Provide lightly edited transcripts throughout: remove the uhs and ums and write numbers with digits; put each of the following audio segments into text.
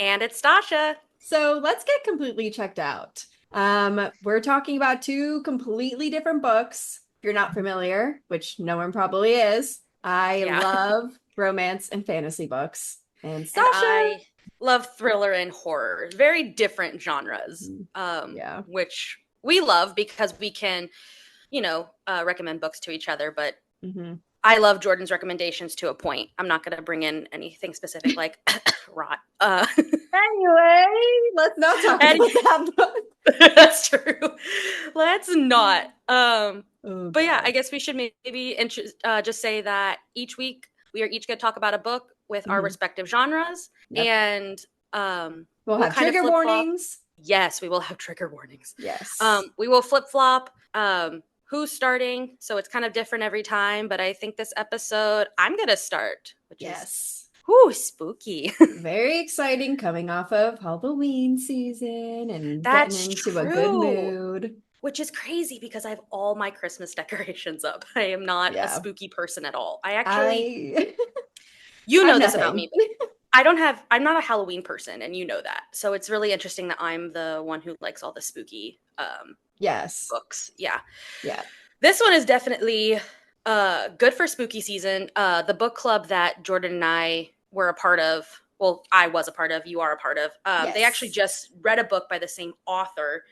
And it's Stacia. So let's get completely checked out. We're talking about two completely different books. If you're not familiar, which no one probably is, I Yeah. love romance and fantasy books. And And Sasha, I love thriller and horror. Very different genres, yeah. which we love because we can, recommend books to each other. But Hmm. I love Jordan's recommendations to a point. I'm not going to bring in anything specific like rot. Anyway, let's not talk about that book. That's true. Let's not. Oh But yeah, I God. guess we should maybe just say that each week we are each going to talk about a book with our Hmm. respective genres, Yep. and We'll we'll have kind of trigger flip flop. warnings. Yes, we will have trigger warnings. Yes. We will flip flop. Who's starting? So it's kind of different every time. But I think this episode I'm gonna start, which is Yes. spooky. Very exciting coming off of Halloween season and getting That's into a good true. mood. Which is crazy because I have all my Christmas decorations up. I am not a Yeah. spooky person at all. I actually, I you I'm know this about nothing. me, but I'm not a Halloween person, and you know that. So it's really interesting that I'm the one who likes all the spooky Yes. books. Yeah. Yeah. This one is definitely good for spooky season. The book club that Jordan and I were a part of, well, I was a part of, you are a part of, they actually Yes. just read a book by the same author.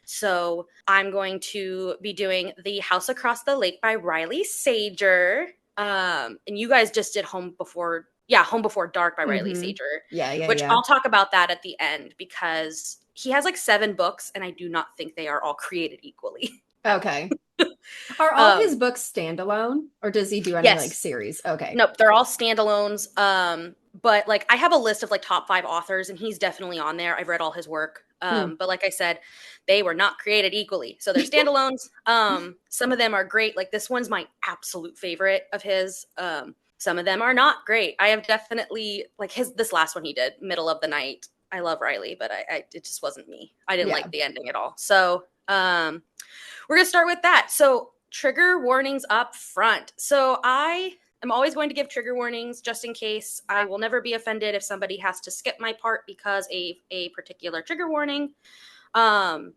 So I'm going to be doing The House Across the Lake by Riley Sager. And you guys just did Home Before Dark by Riley Mm-hmm. Sager, Yeah, yeah, which yeah. I'll talk about that at the end because he has like 7 books and I do not think they are all created equally. Okay. Are all his um, books standalone or does he do any like yes. series? Okay. Nope, they're all standalones. But like I have a list of like top 5 authors and he's definitely on there. I've read all his work. Hmm. But like I said, they were not created equally. So they're standalones. Some of them are great. Like this one's my absolute favorite of his. Some of them are not great. I have definitely like this last one he did, Middle of the Night. I love Riley, but I it just wasn't me. I didn't Yeah. like the ending at all. So we're gonna start with that. So trigger warnings up front. So I'm always going to give trigger warnings just in case. I will never be offended if somebody has to skip my part because a particular trigger warning. Um,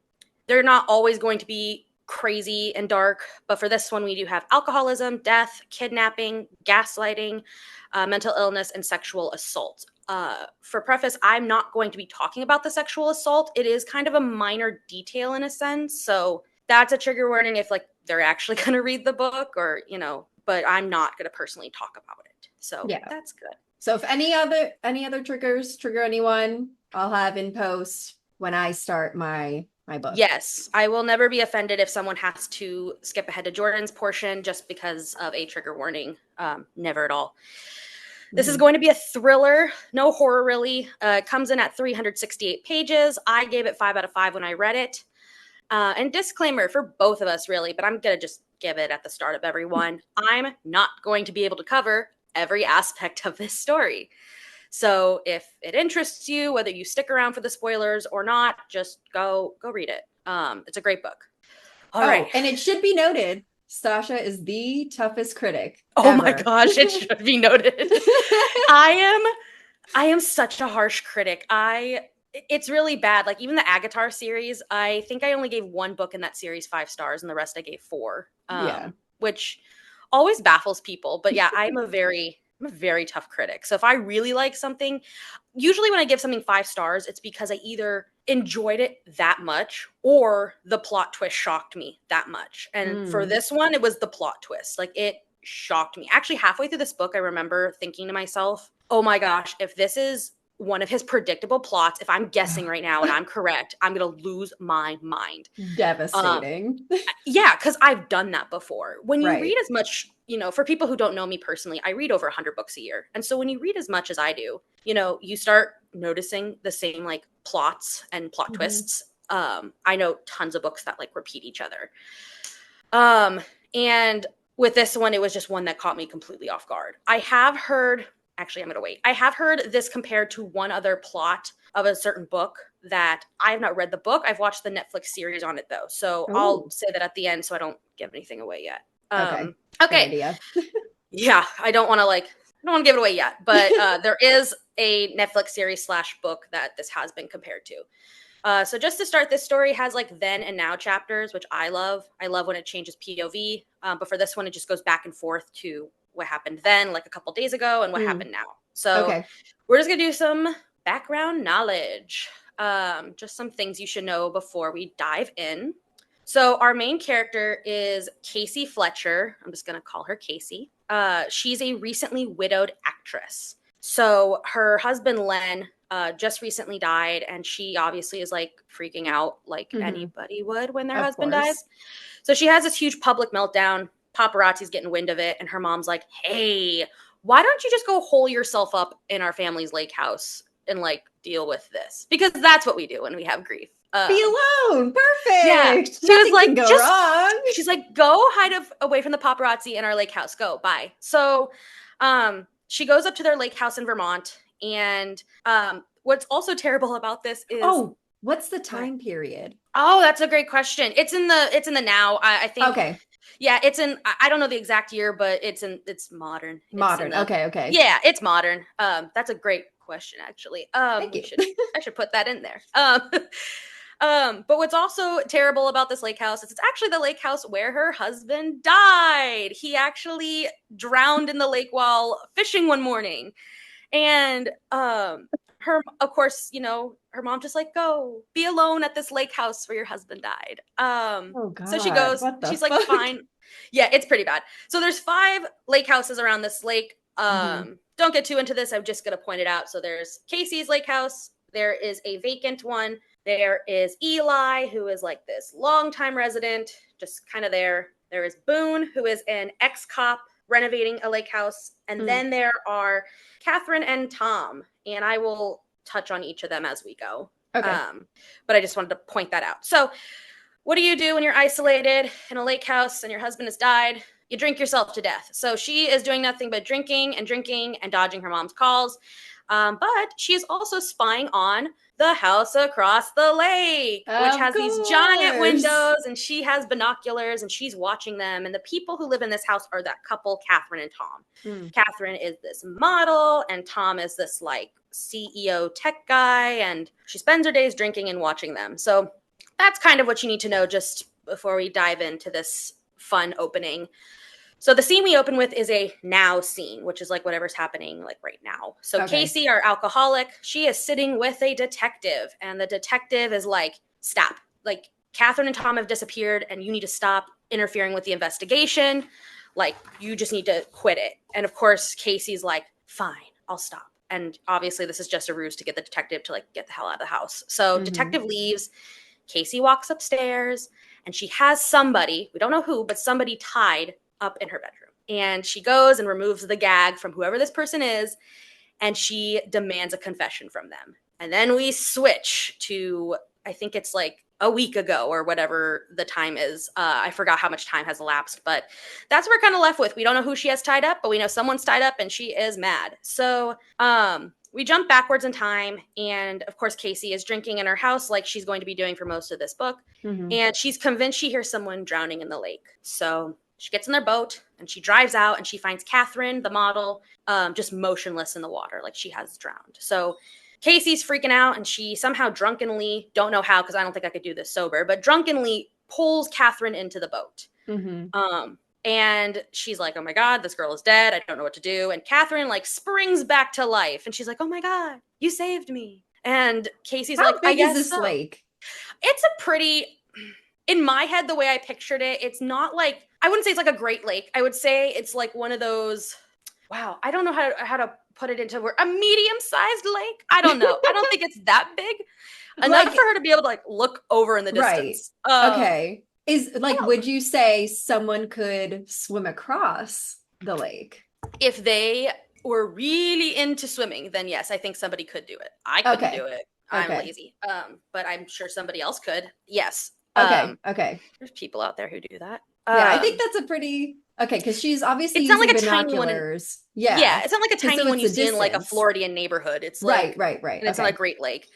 they're not always going to be crazy and dark, but for this one, we do have alcoholism, death, kidnapping, gaslighting, mental illness, and sexual assault. For preface, I'm not going to be talking about the sexual assault. It is kind of a minor detail in a sense. So that's a trigger warning if like they're actually going to read the book or, but I'm not going to personally talk about it. So Yeah. that's good. So if any other triggers trigger anyone, I'll have in post when I start my book. Yes, I will never be offended if someone has to skip ahead to Jordan's portion just because of a trigger warning. Never at all. This is Hmm. going to be a thriller, no horror really. It comes in at 368 pages. I gave it 5 out of 5 when I read it. And disclaimer for both of us, really, but I'm going to just give it at the start of every one. I'm not going to be able to cover every aspect of this story. So if it interests you, whether you stick around for the spoilers or not, just go read it. It's a great book. Oh, Alrighty. and it should be noted, Stasha is the toughest critic Oh my ever. gosh, it should be noted. I am such a harsh critic. It's really bad. Like even the Agatar series, I think I only gave one book in that series 5 stars and the rest I gave 4. Yeah. Which always baffles people. But yeah, I'm a very tough critic. So if I really like something, usually when I give something 5 stars, it's because I either enjoyed it that much or the plot twist shocked me that much. And for Mm. this one, it was the plot twist. Like it shocked me. Actually, halfway through this book, I remember thinking to myself, oh my gosh, if this is one of his predictable plots, if I'm guessing right now and I'm correct, I'm going to lose my mind. Um, Devastating. yeah, because I've done that before. When you read Right. as much, for people who don't know me personally, I read over 100 books a year. And so when you read as much as I do, you start noticing the same like plots and plot Hmm. twists. I know tons of books that like repeat each other. And with this one, it was just one that caught me completely off guard. Actually, I'm going to wait. I have heard this compared to one other plot of a certain book that I have not read the book. I've watched the Netflix series on it though. So I'll Oh, say that at the end so I don't give anything away yet. okay. Good Okay. idea. Yeah, I don't want to like don't want to give it away yet, but there is a Netflix series / book that this has been compared to. So just to start, this story has like then and now chapters, which I love. I love when it changes POV. But for this one, it just goes back and forth to what happened then, like a couple days ago, and what happened now. So Okay. we're just going to do some background knowledge. Just some things you should know before we dive in. So our main character is Casey Fletcher. I'm just going to call her Casey. She's a recently widowed actress. So her husband, Len, just recently died, and she obviously is like freaking out like anybody would when their husband dies. So she has this huge public meltdown. Paparazzi's getting wind of it, and her mom's like, hey, why don't you just go hole yourself up in our family's lake house and like deal with this? Because that's what we do when we have grief. Be alone. Perfect. Yeah. She Nothing was like, can go wrong. She's like, go hide away from the paparazzi in our lake house. Go. Bye. So she goes up to their lake house in Vermont. And what's also terrible about this is what's the time period? Oh, that's a great question. It's in the now. I think. Okay. Yeah, it's in. I don't know the exact year, but it's modern. Modern. Okay. Yeah, it's modern. That's a great question, actually. Thank you. I should put that in there. But what's also terrible about this lake house is it's actually the lake house where her husband died. He actually drowned in the lake while fishing one morning. And her, of course, her mom just like, go be alone at this lake house where your husband died. Oh God. So she goes, she's like, fine. Yeah, it's pretty bad. So there's 5 lake houses around this lake. Don't get too into this. I'm just going to point it out. So there's Casey's lake house. There is a vacant one. There is Eli, who is like this longtime resident, just kind of there. There is Boone, who is an ex-cop renovating a lake house. And then there are Catherine and Tom. And I will touch on each of them as we go. Okay. But I just wanted to point that out. So what do you do when you're isolated in a lake house and your husband has died? You drink yourself to death. So she is doing nothing but drinking and dodging her mom's calls. But she is also spying on the house across the lake, which has these giant windows, and she has binoculars and she's watching them. And the people who live in this house are that couple, Catherine and Tom. Catherine is this model and Tom is this like CEO tech guy, and she spends her days drinking and watching them. So that's kind of what you need to know just before we dive into this fun opening. So the scene we open with is a now scene, which is like whatever's happening like right now. So Casey, our alcoholic, she is sitting with a detective, and the detective is like, stop. Like, Catherine and Tom have disappeared and you need to stop interfering with the investigation. Like, you just need to quit it. And of course, Casey's like, fine, I'll stop. And obviously this is just a ruse to get the detective to like get the hell out of the house. So detective leaves. Casey walks upstairs and she has somebody, we don't know who, but somebody tied up in her bedroom. And she goes and removes the gag from whoever this person is, and she demands a confession from them. And then we switch to, I think it's like a week ago or whatever the time is. I forgot how much time has elapsed, but that's what we're kind of left with. We don't know who she has tied up, but we know someone's tied up and she is mad. So we jump backwards in time, and of course Casey is drinking in her house like she's going to be doing for most of this book. And she's convinced she hears someone drowning in the lake. So she gets in their boat and she drives out and she finds Catherine, the model, just motionless in the water, like she has drowned. So Casey's freaking out and she somehow drunkenly, don't know how because I don't think I could do this sober, but drunkenly pulls Catherine into the boat. And she's like, oh my God, this girl is dead. I don't know what to do. And Catherine like springs back to life and she's like, oh my God, you saved me. And Casey's like, how big I guess is this so. lake? It's a pretty, in my head, the way I pictured it, it's not like, I wouldn't say it's like a Great Lake. I would say it's like one of those, wow, I don't know how to put it into a medium-sized lake. I don't know. I don't think it's that big. Enough for her to be able to like look over in the distance. Right. Okay. Is like, would you say someone could swim across the lake? If they were really into swimming, then yes, I think somebody could do it. I couldn't do it. I'm lazy. But I'm sure somebody else could. Yes. Okay. There's people out there who do that. Yeah, I think that's a pretty because she's obviously it's not using like a binoculars. Yeah, it's not like a tiny one you see in like a Floridian neighborhood. It's like right. And it's not a Great Lake.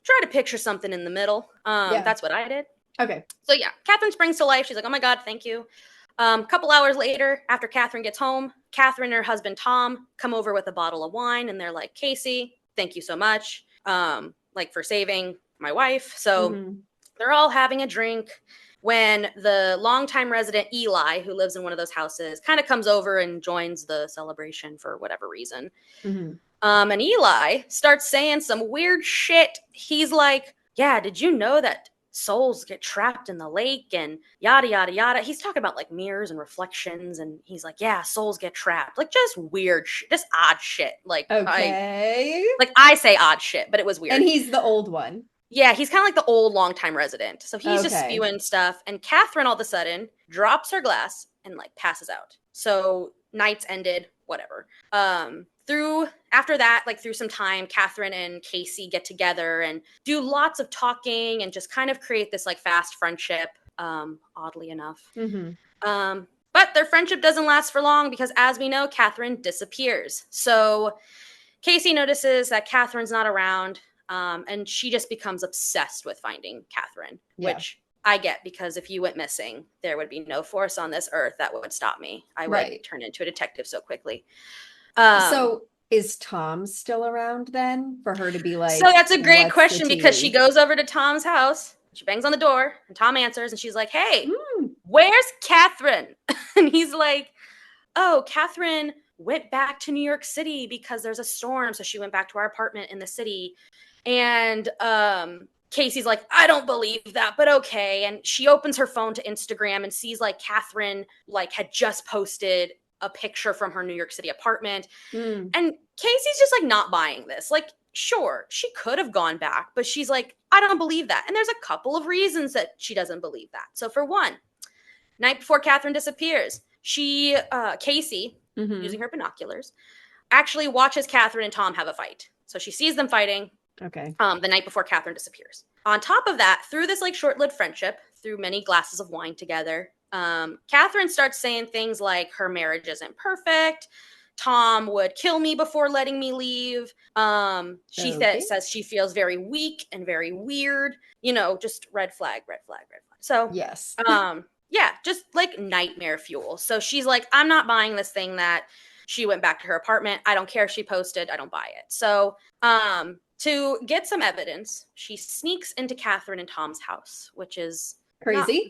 Try to picture something in the middle. That's what I did. Okay. So yeah, Catherine springs to life. She's like, oh my God, thank you. A couple hours later, after Catherine gets home, Catherine and her husband Tom come over with a bottle of wine, and they're like, Casey, thank you so much, like for saving my wife. So they're all having a drink when the longtime resident Eli, who lives in one of those houses, kind of comes over and joins the celebration for whatever reason. And Eli starts saying some weird shit. He's like, yeah, did you know that souls get trapped in the lake and yada, yada, yada? He's talking about like mirrors and reflections. And he's like, yeah, souls get trapped. Like just weird shit, just odd shit. Like, I say odd shit, but it was weird. And he's the old one. Yeah, he's kind of like the old longtime resident. So he's just spewing stuff. And Catherine all of a sudden drops her glass and like passes out. So night's ended, whatever. After that, like through some time, Catherine and Casey get together and do lots of talking and just kind of create this like fast friendship, oddly enough. But their friendship doesn't last for long because, as we know, Catherine disappears. So Casey notices that Catherine's not around. And she just becomes obsessed with finding Catherine, which I get, because if you went missing, there would be no force on this earth that would stop me. I would turn into a detective so quickly. So is Tom still around then for her to be like? So that's a great question, because she goes over to Tom's house. She bangs on the door and Tom answers and she's like, hey, where's Catherine? And he's like, oh, Catherine went back to New York City because there's a storm. So she went back to our apartment in the city. And Casey's like, I don't believe that, but okay. And she opens her phone to Instagram and sees like Catherine like had just posted a picture from her New York City apartment. And Casey's just like not buying this. Like, sure, she could have gone back, but she's like, I don't believe that. And there's a couple of reasons that she doesn't believe that. So for one, night before Catherine disappears, Casey, using her binoculars, actually watches Catherine and Tom have a fight. So she sees them fighting. The night before Catherine disappears. On top of that, through this like short-lived friendship, through many glasses of wine together, Catherine starts saying things like her marriage isn't perfect. Tom would kill me before letting me leave. She says she feels very weak and very weird. You know, just red flag, red flag, red flag. So yes, yeah, just like nightmare fuel. So she's like, I'm not buying this thing that she went back to her apartment. I don't care if she posted. I don't buy it. So to get some evidence, she sneaks into Catherine and Tom's house, which is crazy.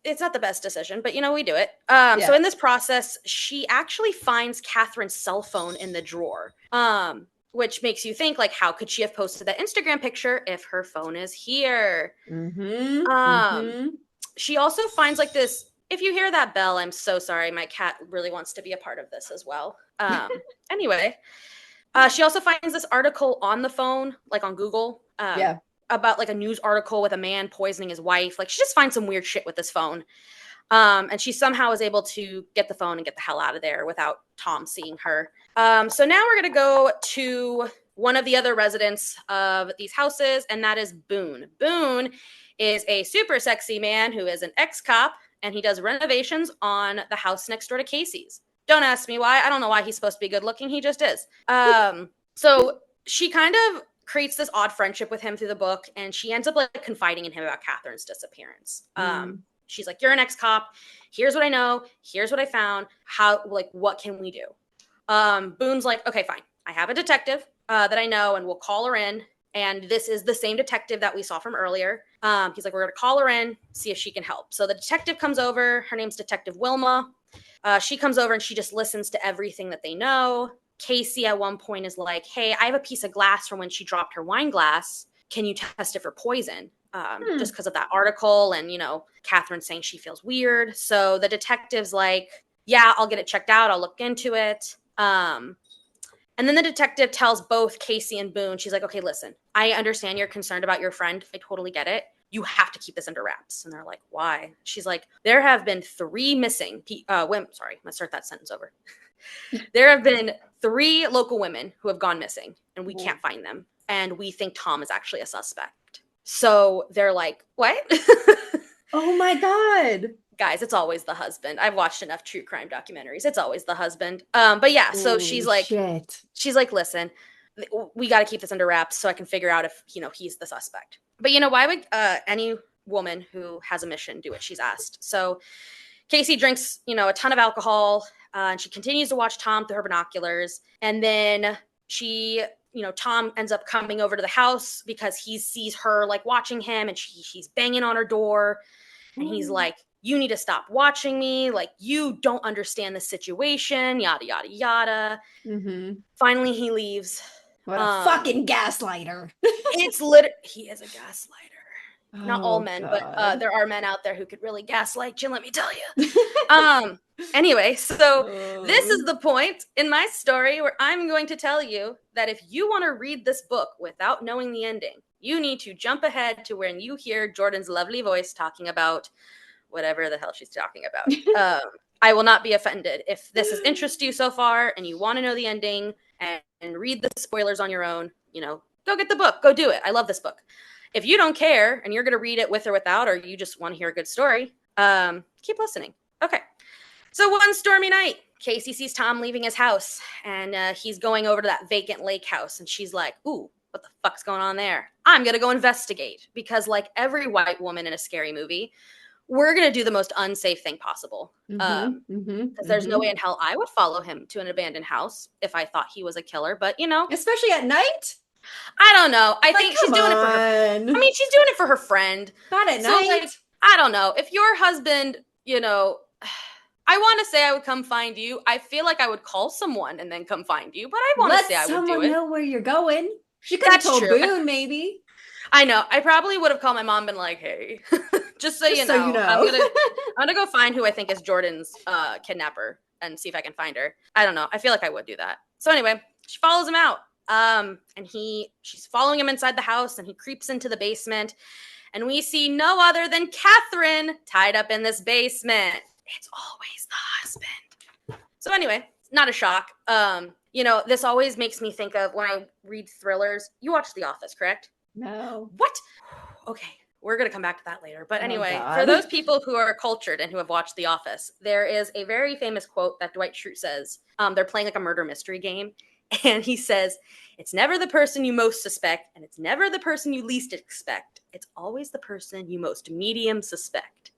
It's not the best decision, but you know, we do it. So in this process, she actually finds Catherine's cell phone in the drawer, which makes you think like, how could she have posted that Instagram picture if her phone is here? She also finds like this. If you hear that bell, I'm so sorry. My cat really wants to be a part of this as well. Anyway. She also finds this article on the phone, like on Google, about like a news article with a man poisoning his wife. Like she just finds some weird shit with this phone. And she somehow is able to get the phone and get the hell out of there without Tom seeing her. So now we're going to go to one of the other residents of these houses, and that is Boone. Boone is a super sexy man who is an ex-cop, and he does renovations on the house next door to Casey's. Don't ask me why. I don't know why he's supposed to be good looking. He just is. So she kind of creates this odd friendship with him through the book, and she ends up like confiding in him about Catherine's disappearance. She's like, you're an ex-cop. Here's what I know. Here's what I found. What can we do? Boone's like, okay, fine. I have a detective that I know, and we'll call her in. And this is the same detective that we saw from earlier. He's like, we're going to call her in, see if she can help. So the detective comes over. Her name's Detective Wilma. She comes over and she just listens to everything that they know. Casey at one point is like, hey, I have a piece of glass from when she dropped her wine glass. Can you test it for poison? Just because of that article. And, you know, Catherine's saying she feels weird. So the detective's like, yeah, I'll get it checked out. I'll look into it. And then the detective tells both Casey and Boone, she's like, okay, listen, I understand you're concerned about your friend. I totally get it. You have to keep this under wraps. And they're like, why? She's like, there have been 3 missing women. Sorry, let's start that sentence over. There have been 3 local women who have gone missing, and we can't find them. And we think Tom is actually a suspect. So they're like, what? Oh my God. Guys, it's always the husband. I've watched enough true crime documentaries. It's always the husband. But yeah, so she's like, listen, we got to keep this under wraps so I can figure out if, you know, he's the suspect. But, you know, why would any woman who has a mission do what she's asked? So Casey drinks, a ton of alcohol, and she continues to watch Tom through her binoculars. And then Tom ends up coming over to the house because he sees her like watching him, and she's banging on her door. And he's like, you need to stop watching me. Like, you don't understand the situation, yada, yada, yada. Mm-hmm. Finally, he leaves. What a fucking gaslighter. He is a gaslighter. Oh, Not all men, God. but there are men out there who could really gaslight you, let me tell you. Anyway, so this is the point in my story where I'm going to tell you that if you want to read this book without knowing the ending, you need to jump ahead to when you hear Jordan's lovely voice talking about whatever the hell she's talking about. I will not be offended. If this has interested you so far and you want to know the ending and read the spoilers on your own, go get the book. Go do it. I love this book. If you don't care and you're going to read it with or without, or you just want to hear a good story, keep listening. Okay. So one stormy night, Casey sees Tom leaving his house, and he's going over to that vacant lake house, and she's like, ooh, what the fuck's going on there? I'm going to go investigate, because like every white woman in a scary movie, we're going to do the most unsafe thing possible. Because there's no way in hell I would follow him to an abandoned house if I thought he was a killer, but Especially at night? I don't know. I think she's doing it for her. I mean, she's doing it for her friend. Not at night. Like, I don't know. If your husband, I want to say I would come find you. I feel like I would call someone and then come find you, but I want to say I would do it. Let someone know where you're going. She could have told Boone, maybe. I know. I probably would have called my mom and been like, hey, just so you know. I'm gonna go find who I think is Jordan's kidnapper and see if I can find her. I don't know. I feel like I would do that. So anyway, she follows him out. And she's following him inside the house, and he creeps into the basement, and we see no other than Catherine tied up in this basement. It's always the husband. So anyway, not a shock. This always makes me think of when I read thrillers. You watch The Office, correct? No. What? Okay. We're going to come back to that later. But anyway, for those people who are cultured and who have watched The Office, there is a very famous quote that Dwight Schrute says. They're playing like a murder mystery game. And he says, it's never the person you most suspect, and it's never the person you least expect. It's always the person you most medium suspect.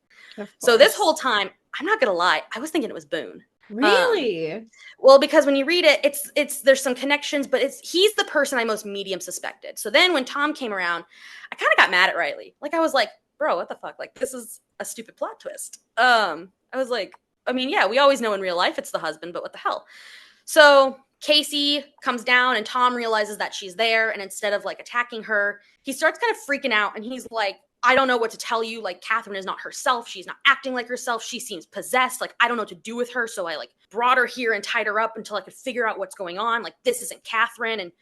So this whole time, I'm not going to lie, I was thinking it was Boone. Really? Well, because when you read it, it's there's some connections, but he's the person I most medium suspected. So then when Tom came around, I kind of got mad at Riley. Like, I was like, bro, what the fuck? Like, this is a stupid plot twist. I was like, I mean, yeah, we always know in real life it's the husband, but what the hell? So Casey comes down, and Tom realizes that she's there, and instead of like attacking her, he starts kind of freaking out, and he's like, I don't know what to tell you. Like, Catherine is not herself. She's not acting like herself. She seems possessed. Like, I don't know what to do with her. So I like brought her here and tied her up until I could figure out what's going on. Like, this isn't Catherine. And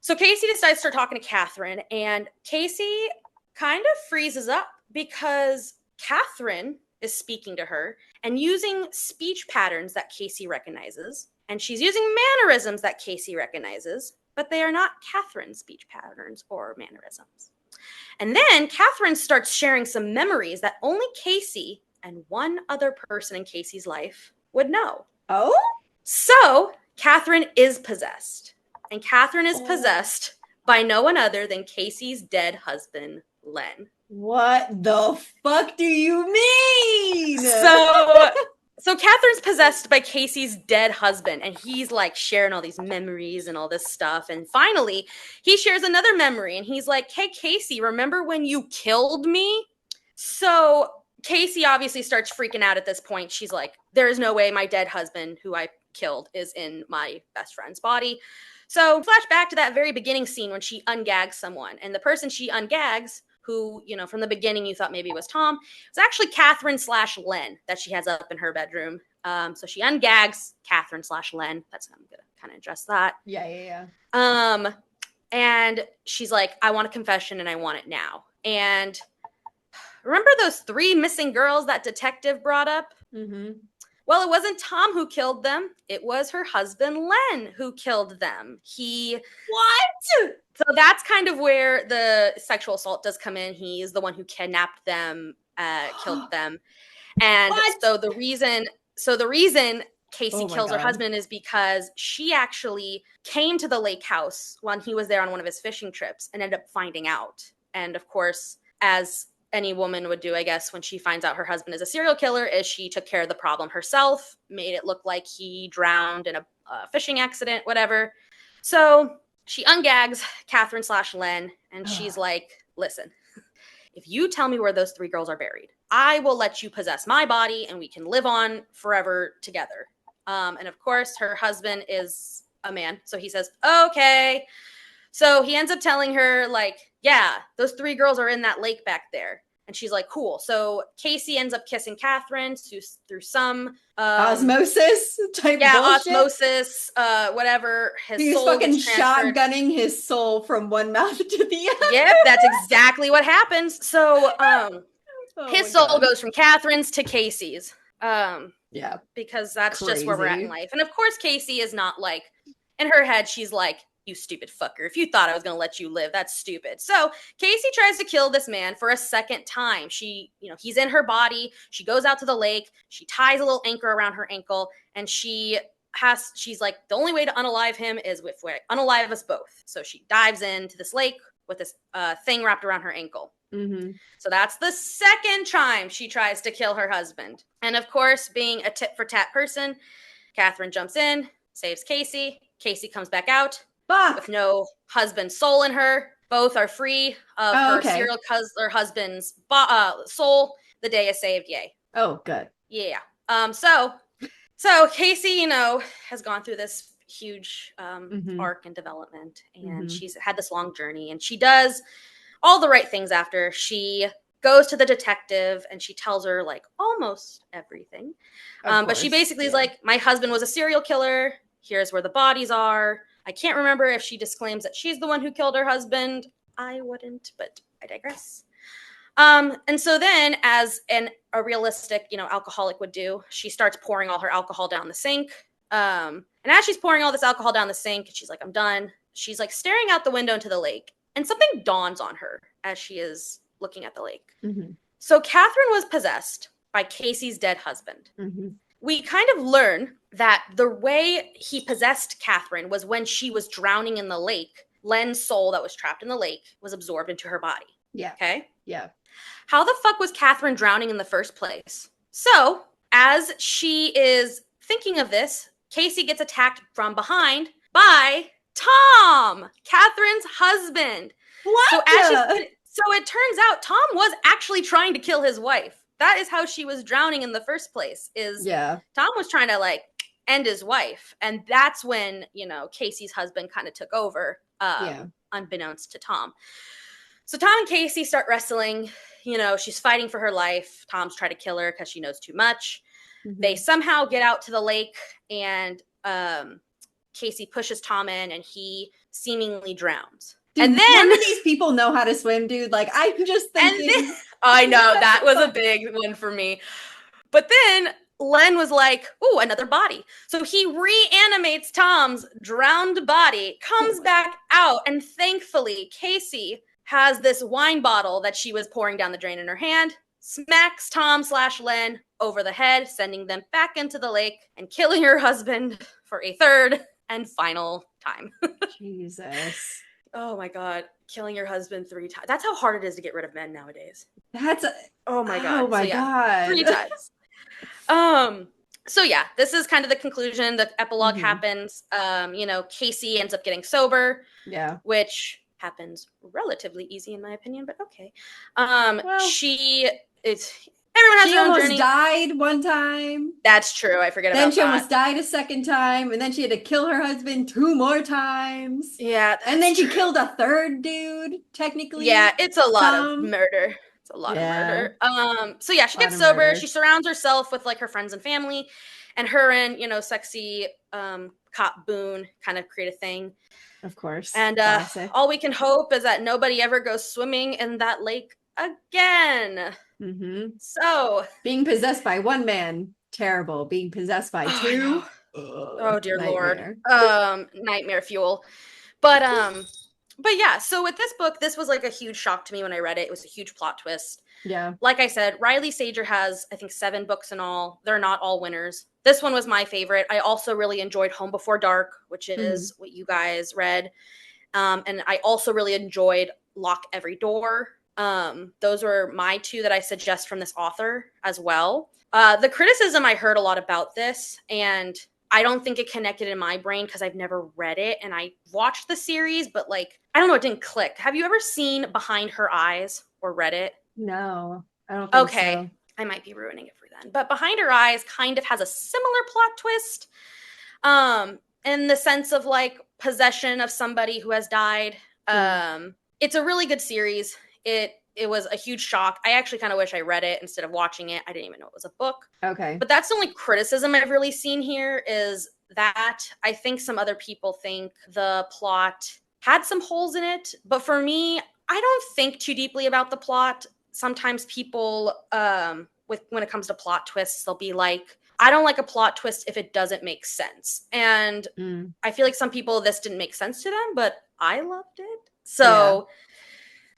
so Casey decides to start talking to Catherine, and Casey kind of freezes up because Catherine is speaking to her and using speech patterns that Casey recognizes. And she's using mannerisms that Casey recognizes, but they are not Catherine's speech patterns or mannerisms. And then Catherine starts sharing some memories that only Casey and one other person in Casey's life would know. Oh? So Catherine is possessed. And Catherine is possessed by no one other than Casey's dead husband, Len. What the fuck do you mean? So Catherine's possessed by Casey's dead husband, and he's like sharing all these memories and all this stuff. And finally, he shares another memory, and he's like, hey, Casey, remember when you killed me? So Casey obviously starts freaking out at this point. She's like, there is no way my dead husband, who I killed, is in my best friend's body. So flash back to that very beginning scene when she ungags someone, and the person she ungags, who, from the beginning you thought maybe was Tom, was actually Catherine/Len that she has up in her bedroom. So she ungags Catherine/Len. I'm going to kind of address that. Yeah. And she's like, I want a confession and I want it now. And remember those 3 missing girls that detective brought up? Mm-hmm. Well, it wasn't Tom who killed them. It was her husband, Len, who killed them. What? So that's kind of where the sexual assault does come in. He's the one who kidnapped them, killed them. And so the reason Casey kills her husband is because she actually came to the lake house when he was there on one of his fishing trips and ended up finding out. And of course, as any woman would do, I guess, when she finds out her husband is a serial killer, is she took care of the problem herself, made it look like he drowned in a fishing accident, whatever. So she ungags Catherine / Len, and she's like, listen, if you tell me where those 3 girls are buried, I will let you possess my body and we can live on forever together. And of course, her husband is a man. So he says, okay. So he ends up telling her, like, yeah, those 3 girls are in that lake back there. And she's like, cool. So Casey ends up kissing Catherine through some osmosis type bullshit. Osmosis, whatever. He was fucking shotgunning his soul from one mouth to the other. Yep, that's exactly what happens. So his soul goes from Catherine's to Casey's. Yeah. Because that's just where we're at in life. And of course, Casey is not like, in her head, she's like, you stupid fucker. If you thought I was going to let you live, that's stupid. So Casey tries to kill this man for a second time. She, he's in her body. She goes out to the lake. She ties a little anchor around her ankle. And she's like, the only way to unalive him is if we unalive us both. So she dives into this lake with this thing wrapped around her ankle. Mm-hmm. So that's the second time she tries to kill her husband. And of course, being a tit for tat person, Catherine jumps in, saves Casey. Casey comes back out with no husband's soul in her. Both are free of her serial killer husband's soul. The day is saved. Yay. Oh, good. Yeah. So Casey, has gone through this huge arc and development, and she's had this long journey, and she does all the right things after. She goes to the detective and she tells her like almost everything. But she basically is like, my husband was a serial killer. Here's where the bodies are. I can't remember if she disclaims that she's the one who killed her husband. I wouldn't, but I digress. And so then, as a realistic, alcoholic would do, she starts pouring all her alcohol down the sink. And as she's pouring all this alcohol down the sink, she's like, I'm done. She's like staring out the window into the lake. And something dawns on her as she is looking at the lake. Mm-hmm. So Catherine was possessed by Casey's dead husband. Mm-hmm. We kind of learn that the way he possessed Catherine was when she was drowning in the lake. Len's soul that was trapped in the lake was absorbed into her body. Yeah. Okay? Yeah. How the fuck was Catherine drowning in the first place? So, as she is thinking of this, Casey gets attacked from behind by Tom, Catherine's husband. What? So it turns out Tom was actually trying to kill his wife. That is how she was drowning in the first place. Tom was trying to like end his wife, and that's when Casey's husband kind of took over, unbeknownst to Tom. So Tom and Casey start wrestling. She's fighting for her life. Tom's trying to kill her because she knows too much. Mm-hmm. They somehow get out to the lake, and Casey pushes Tom in, and he seemingly drowns. Dude, and then none of these people know how to swim, dude. Like, I'm just thinking. I know, that was a big one for me. But then Len was like, ooh, another body. So he reanimates Tom's drowned body, comes back out, and thankfully Casey has this wine bottle that she was pouring down the drain in her hand, smacks Tom / Len over the head, sending them back into the lake and killing her husband for a third and final time. Jesus. Oh my God. Killing your husband 3 times. That's how hard it is to get rid of men nowadays. Oh my God. 3 times. So yeah, this is kind of the conclusion. The epilogue happens. Casey ends up getting sober. Yeah. Which happens relatively easy in my opinion, but okay. Everyone has their own journey. She almost died one time. That's true. I forget about that. Then she almost died a second time, and then she had to kill her husband 2 more times. Yeah. And then she killed a third dude, technically. Yeah, it's a lot of murder. It's a lot of murder. So yeah, she gets sober. She surrounds herself with like her friends and family, and her and, sexy cop Boone kind of create a thing. Of course. And all we can hope is that nobody ever goes swimming in that lake again. Mm-hmm. So being possessed by 1 man, terrible. Being possessed by 2, oh dear nightmare. Lord, nightmare fuel. But yeah, so with this book, this was like a huge shock to me when I read it. It was a huge plot twist. Yeah. Like I said, Riley Sager has, I think, 7 books in all. They're not all winners. This one was my favorite. I also really enjoyed Home Before Dark, which is what you guys read. And I also really enjoyed Lock Every Door. Those were my two that I suggest from this author as well. The criticism I heard a lot about this, and I don't think it connected in my brain because I've never read it, and I watched the series, but like, I don't know, it didn't click. Have you ever seen Behind Her Eyes or read it? No, I don't think Okay, so. I might be ruining it for then. But Behind Her Eyes kind of has a similar plot twist, in the sense of like possession of somebody who has died. It's a really good series. It was a huge shock. I actually kind of wish I read it instead of watching it. I didn't even know it was a book. Okay. But that's the only criticism I've really seen here is that I think some other people think the plot had some holes in it. But for me, I don't think too deeply about the plot. Sometimes people, when it comes to plot twists, they'll be like, I don't like a plot twist if it doesn't make sense. And I feel like some people, this didn't make sense to them, but I loved it. So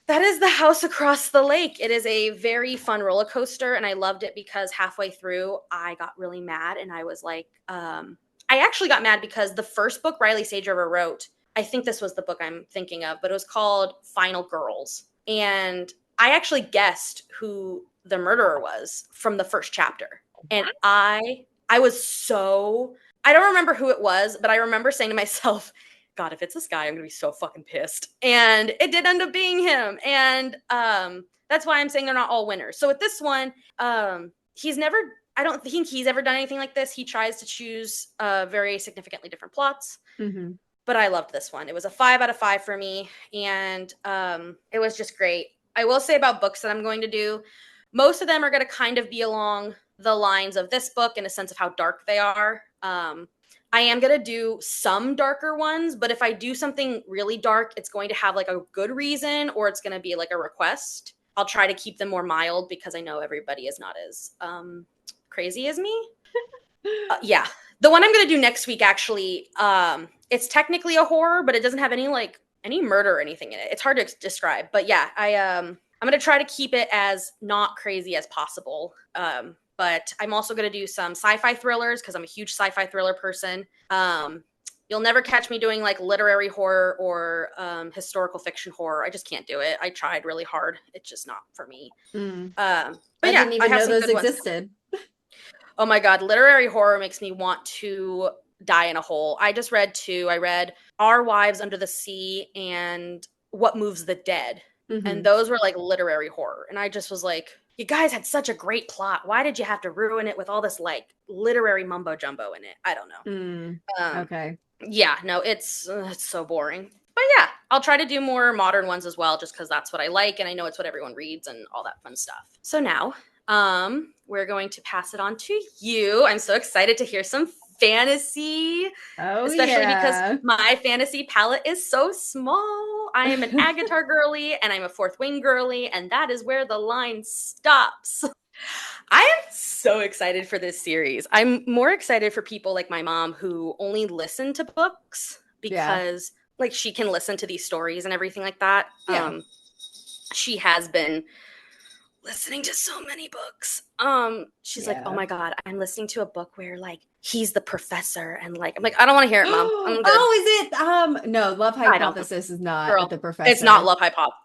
that is The House Across the Lake. It is a very fun roller coaster, and I loved it because halfway through, I got really mad, and I was like, I actually got mad because the first book Riley Sage ever wrote, I think this was the book I'm thinking of, but it was called Final Girls. And I actually guessed who the murderer was from the first chapter. And I was so, I don't remember who it was, but I remember saying to myself, God, if it's this guy, I'm gonna be so fucking pissed. And it did end up being him. And that's why I'm saying they're not all winners. So with this one, he's never, I don't think he's ever done anything like this. He tries to choose very significantly different plots. But I loved this one. It was a 5 out of 5 for me. And it was just great. I will say about books that I'm going to do, most of them are going to kind of be along the lines of this book in a sense of how dark they are. I am going to do some darker ones, but if I do something really dark, it's going to have like a good reason or it's going to be like a request. I'll try to keep them more mild because I know everybody is not as crazy as me. Yeah. The one I'm going to do next week, actually, it's technically a horror, but it doesn't have any murder or anything in it. It's hard to describe, but yeah, I'm going to try to keep it as not crazy as possible. But I'm also going to do some sci-fi thrillers because I'm a huge sci-fi thriller person. You'll never catch me doing like literary horror or historical fiction horror. I just can't do it. I tried really hard. It's just not for me. But I yeah, didn't even I have know some those good ones. existed. Oh my God, literary horror makes me want to die in a hole. I just read 2. I read Our Wives Under the Sea and What Moves the Dead. And those were like literary horror. And I just was like, you guys had such a great plot. Why did you have to ruin it with all this like literary mumbo jumbo in it? I don't know. Okay. Yeah, no, it's so boring. But yeah, I'll try to do more modern ones as well, just because that's what I like, and I know it's what everyone reads and all that fun stuff. So now, we're going to pass it on to you. I'm so excited to hear some fantasy, especially because my fantasy palette is so small. I am an Agatar girly and I'm a Fourth Wing girly, and that is where the line stops. I am so excited for this series. I'm more excited for people like my mom who only listen to books because like she can listen to these stories and everything like that. She has been listening to so many books. She's like, oh my God, I'm listening to a book where like he's the professor and like I'm like, I don't want to hear it, Mom. I'm good. Oh, is it? No, Love Hypothesis is not the professor. It's not Love Hypothesis.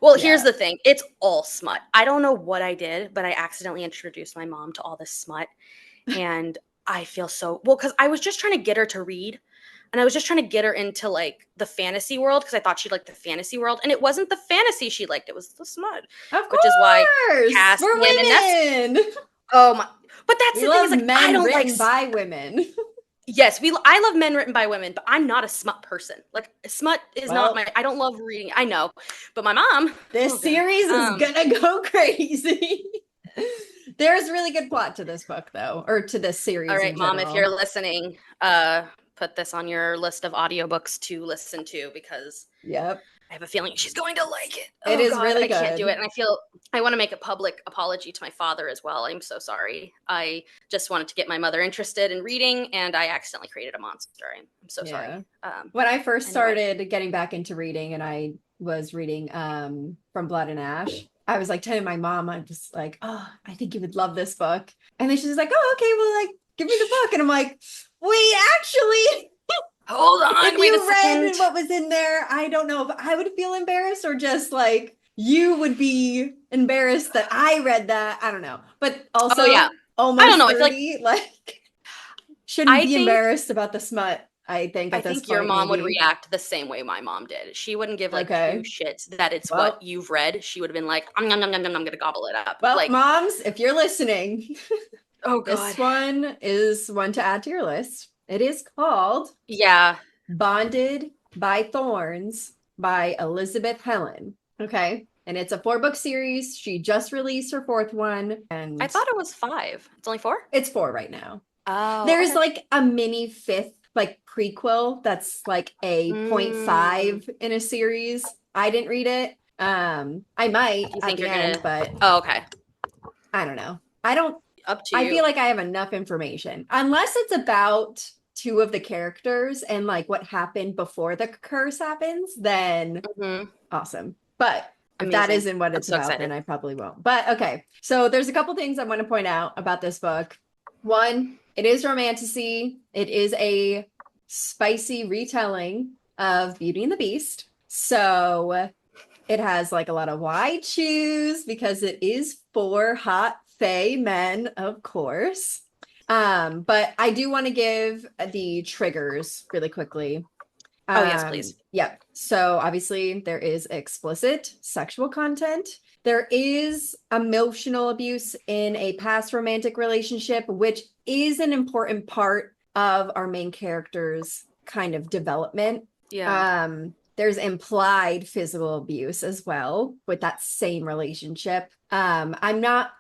Well, here's the thing. It's all smut. I don't know what I did, but I accidentally introduced my mom to all this smut. And I feel so because I was just trying to get her to read. And I was just trying to get her into like the fantasy world because I thought she'd like the fantasy world. And it wasn't the fantasy she liked. It was the smut. Of course. Which is why we're women. Oh my. But that's the thing is like men I don't written like by women. Yes, I love men written by women, but I'm not a smut person. Like smut is not my I don't love reading. I know. But my mom, this series is gonna go crazy. There's really good plot to this book though, or to this series. All right, Mom, if you're listening, put this on your list of audiobooks to listen to because I have a feeling she's going to like it. It is really good. I can't do it. And I want to make a public apology to my father as well. I'm so sorry. I just wanted to get my mother interested in reading and I accidentally created a monster. I'm so sorry. When I first started getting back into reading and I was reading From Blood and Ash, I was like telling my mom, I'm just like, oh, I think you would love this book. And then she's like, oh, okay, well, like, give me the book. And I'm like, wait, actually, hold on. If you read what was in there, I don't know if I would feel embarrassed or just like you would be embarrassed that I read that. I don't know. But also, Oh yeah. I don't almost know. I feel like 30, like, shouldn't I be think embarrassed about the smut, I think, I at this think your point, mom would maybe. react the same way my mom did. She wouldn't give like two Okay. shits that it's what Well, you've read. She would have been like, I'm gonna gobble it up. well, Like, moms, if you're listening, oh this God. one is one to add to your list. It is called Yeah. Bonded by Thorns by Elizabeth Helen. Okay. And it's a 4-book series. She just released her 4th one, I and thought it was 5. It's only 4? it's 4 right now. Oh, There's okay. like a mini 5th, like prequel that's like a point Mm, 5 in a series. I didn't read it. I might you at think the you're end, gonna but Oh, okay. I don't know. I don't Up to I feel you. like I have enough information. Unless it's about two of the characters and like what happened before the curse happens, then Hmm. awesome. But if that Amazing. isn't what I'm it's so about, then excited. I probably won't. But okay. So there's a couple things I want to point out about this book. One, it is romantasy. It is a spicy retelling of Beauty and the Beast. So it has like a lot of wide shoes because it is for hot fae men, of course. But I do want to give the triggers really quickly. Oh, yes, please. Yep. So obviously there is explicit sexual content. There is emotional abuse in a past romantic relationship, which is an important part of our main character's kind of development. Yeah. There's implied physical abuse as well with that same relationship. I'm not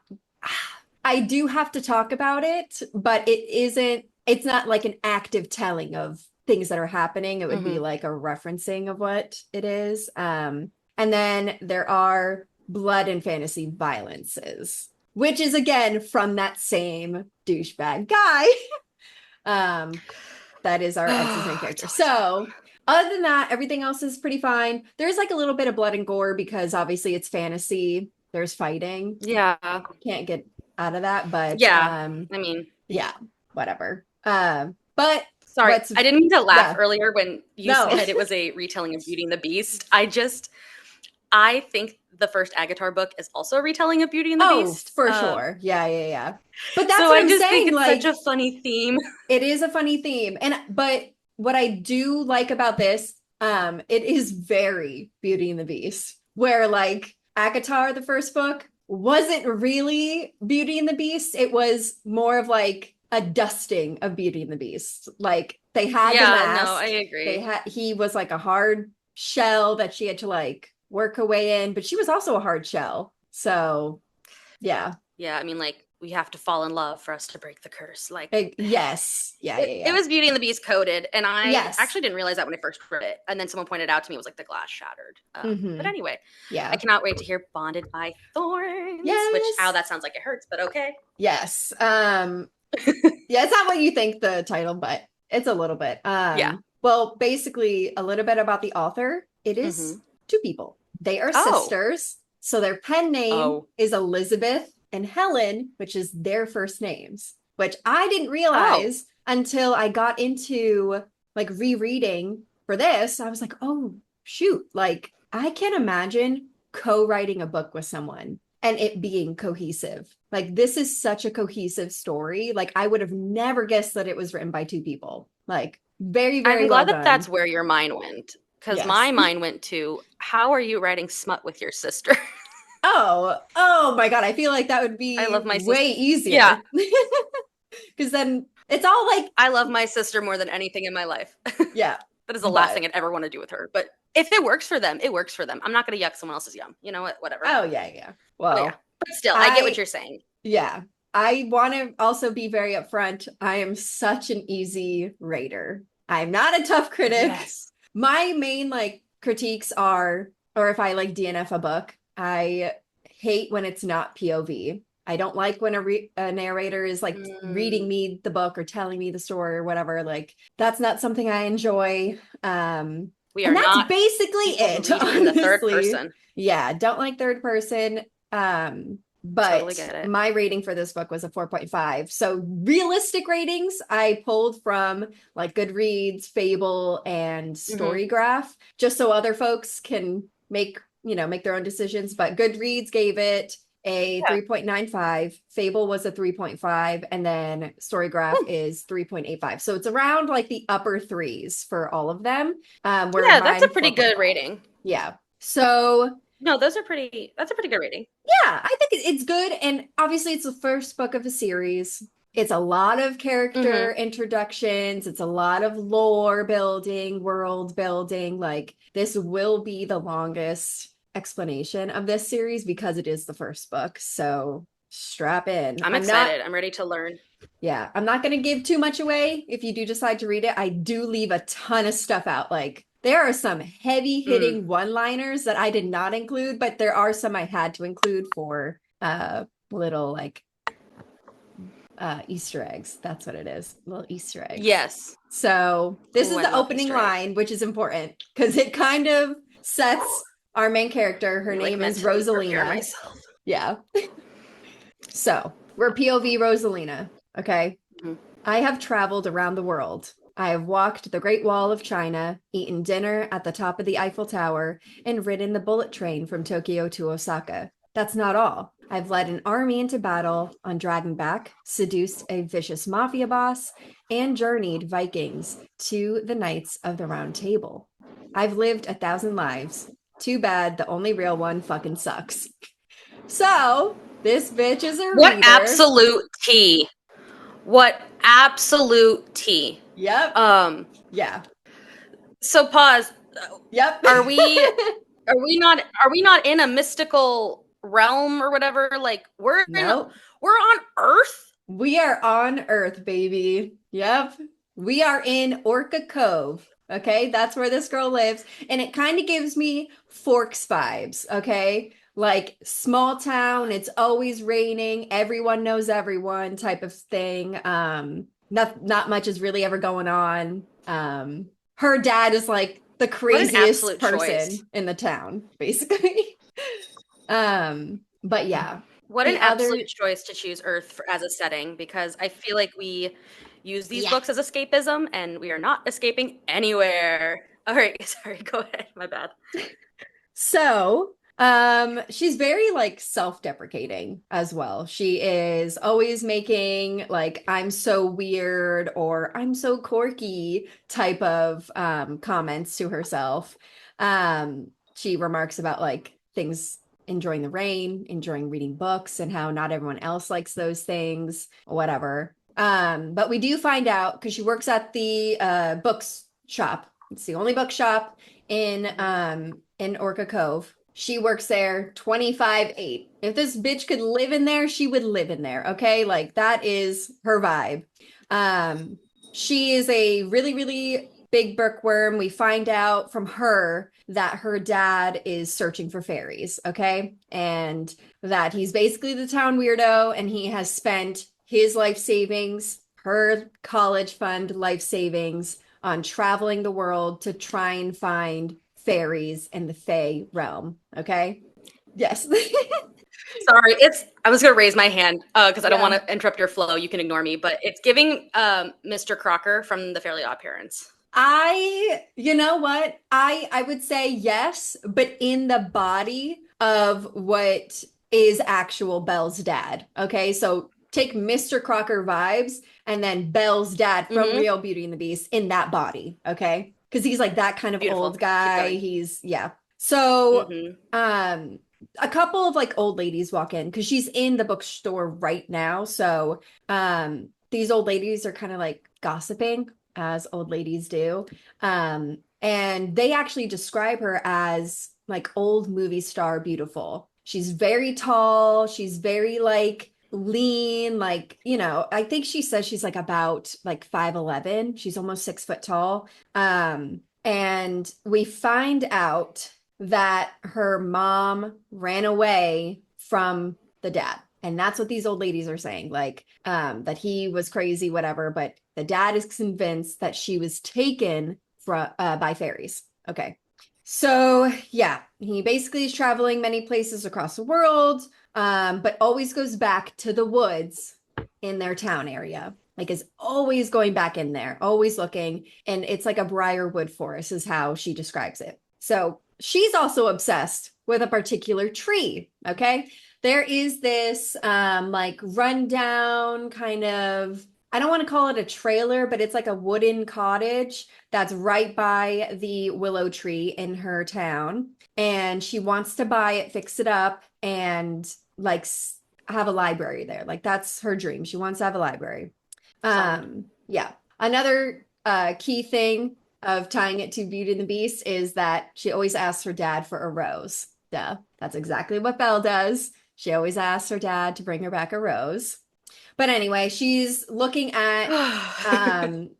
I do have to talk about it, but it's not like an active telling of things that are happening. It would be Hmm. like a referencing of what it is. And then there are blood and fantasy violences, which is again from that same douchebag guy. um, that is our ex's main Oh, it's character. always So other than that, everything else is pretty fine. There's like a little bit of blood and gore because obviously it's fantasy. There's fighting. Yeah. Can't get out of that, but Yeah. I mean, yeah, whatever. But sorry, what's I didn't mean to laugh yeah, earlier when you no. said it was a retelling of Beauty and the Beast. I think the first Agatar book is also a retelling of Beauty and the Oh, Beast. for sure. Yeah, yeah, yeah. But that's So what I I'm just think saying. it's such Like, a funny theme. it is a funny theme. And but what I do like about this, it is very Beauty and the Beast, where like Akatar, the first book, wasn't really Beauty and the Beast. It was more of like a dusting of Beauty and the Beast. Like they had the Yeah, no, I mask. agree. He was like a hard shell that she had to like work her way in, but she was also a hard shell. So yeah. Yeah, I mean, like, we have to fall in love for us to break the curse. Like, Yes. Yeah, it, yeah, it yeah. was Beauty and the Beast coded, and I Yes. actually didn't realize that when I first read it. And then someone pointed out to me it was like the glass shattered. But Mm-hmm. anyway, I Yeah. cannot wait to hear Bonded by Thorns, which, ow, Yes. that sounds like it hurts, but okay. Yes. Yeah, it's not what you think the title, but it's a little bit. Yeah. Well, basically a little bit about the author. It is Hmm. two people. They are Oh. sisters. So their pen name Oh. is Elizabeth and Helen, which is their first names, which I didn't Oh. realize until I got into like rereading for this. I was like, oh, shoot. Like, I can imagine co-writing a book with someone and it being cohesive. Like, this is such a cohesive story. Like, I would have never guessed that it was written by two people. Like, very, very I'm well glad that that's done. where your mind went. Because Yes. my mind went to, how are you writing smut with your sister? Oh my God. I feel like that would I be love my sister. way Yeah, easier. Because then it's all like, I love my sister more than anything in my life. yeah, That is the last but thing I'd ever want to do with her. But if it works for them, it works for them. I'm not going to yuck someone else's yum. You know what? Whatever. oh yeah, yeah. But yeah. Well, But still, I get what I you're saying. yeah. I want to also be very upfront. I am such an easy rater. I'm not a tough critic. Yes. My main like critiques are, or if I like DNF a book, I hate when it's not POV. I don't like when a narrator is like reading Mm, me the book or telling me the story or whatever. Like that's not something I enjoy. we And are that's not basically people who it, read you in the third honestly. person. Yeah, don't like third person. Totally But get it. my rating for this book was a 4.5. So realistic ratings I pulled from like Goodreads, Fable, and Hmm. Storygraph, just so other folks can make make their own decisions. But Goodreads gave it a 3.95. Fable was a 3.5. And then Storygraph is 3.85. So it's around like the upper threes for all of them. Yeah, that's a pretty good rating. Yeah. So no, that's a pretty good rating. Yeah, I think it's good. And obviously it's the first book of a series. It's a lot of character introductions. It's a lot of lore building, world building. Like, this will be the longest explanation of this series because it is the first book. So strap in. I'm excited. I'm ready to learn. Yeah, I'm not going to give too much away if you do decide to read it. I do leave a ton of stuff out. Like, there are some heavy hitting one-liners that I did not include, but there are some I had to include for little like Easter eggs. That's what it is. Little Easter eggs. Yes. So this is the opening line, which is important because it kind of sets our main character. Her name is Rosalina. Yeah. So we're POV Rosalina. Okay. I have traveled around the world. I have walked the Great Wall of China, eaten dinner at the top of the Eiffel Tower, and ridden the bullet train from Tokyo to Osaka. That's not all. I've led an army into battle on Dragonback, seduced a vicious mafia boss, and journeyed Vikings to the Knights of the Round Table. I've lived 1,000 lives. Too bad the only real one fucking sucks. So, this bitch is a What reader. absolute tea. What absolute tea. Yep. Yeah. So pause. Yep. Are we not in a mystical realm or whatever? Like, we're on Earth? We are on Earth, baby. Yep. We are in Orca Cove. Okay, that's where this girl lives. And it kind of gives me Forks vibes, okay? Like, small town, it's always raining, everyone knows everyone type of thing. Not much is really ever going on. Her dad is like the craziest person in the town, basically. But yeah. What an absolute choice to choose Earth as a setting, because I feel like we use these books as escapism and we are not escaping anywhere. All right, sorry, go ahead. My bad. So, she's very like self-deprecating as well. She is always making like I'm so weird or I'm so quirky type of comments to herself. She remarks about like things, enjoying the rain, enjoying reading books, and how not everyone else likes those things, whatever. But we do find out because she works at the books shop. It's the only bookshop in Orca Cove. She works there 25/8. If this bitch could live in there, she would live in there. Okay, like that is her vibe. She is a really, really big bookworm. We find out from her that her dad is searching for fairies, okay? And that he's basically the town weirdo and he has spent his life savings, her college fund life savings on traveling the world to try and find fairies in the Fae realm, okay? Yes. Sorry, I was gonna raise my hand because I don't want to interrupt your flow. You can ignore me, but it's giving Mr. Crocker from the Fairly Odd Parents. You know what? I would say yes, but in the body of what is actual Belle's dad. Okay, so take Mr. Crocker vibes and then Belle's dad from Real Beauty and the Beast in that body. Okay, because he's like that kind of old guy. He's So a couple of like old ladies walk in because she's in the bookstore right now. So these old ladies are kind of like gossiping, as old ladies do. And they actually describe her as like old movie star beautiful. She's very tall. She's very like lean, like, I think she says she's like about like 5'11". She's almost 6 foot tall. And we find out that her mom ran away from the dad. And that's what these old ladies are saying, like that he was crazy, whatever. But the dad is convinced that she was taken by fairies. Okay. So yeah, he basically is traveling many places across the world, but always goes back to the woods in their town area. Like is always going back in there, always looking. And it's like a briarwood forest is how she describes it. So she's also obsessed with a particular tree. Okay. There is this like rundown kind of, I don't want to call it a trailer, but it's like a wooden cottage that's right by the willow tree in her town. And she wants to buy it, fix it up, and like have a library there. Like that's her dream. She wants to have a library. Solid. Yeah. Another key thing of tying it to Beauty and the Beast is that she always asks her dad for a rose. Duh. That's exactly what Belle does. She always asks her dad to bring her back a rose. But anyway, she's looking at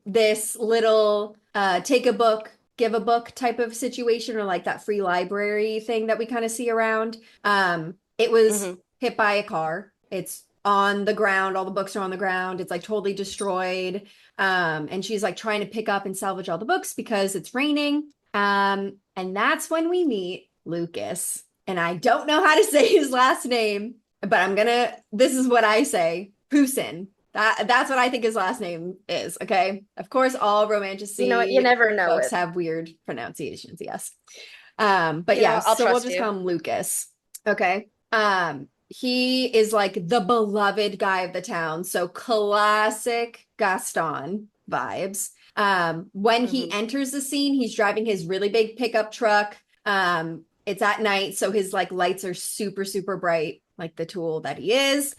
this little take a book, give a book type of situation, or like that free library thing that we kind of see around. It was Hmm. hit by a car. It's on the ground. All the books are on the ground. It's like totally destroyed. And she's like trying to pick up and salvage all the books because it's raining. And that's when we meet Lucas. And I don't know how to say his last name, but this is what I say. Poussin. That's what I think his last name is. Okay. Of course, all You know what? You romanticy never know books it. have weird pronunciations. Yes. But You yeah, know, I'll so we'll trust just you. call him Lucas. Okay. He is like the beloved guy of the town. So classic Gaston vibes. When he Hmm. enters the scene, he's driving his really big pickup truck. It's at night, so his like lights are super, super bright, like the tool that he is.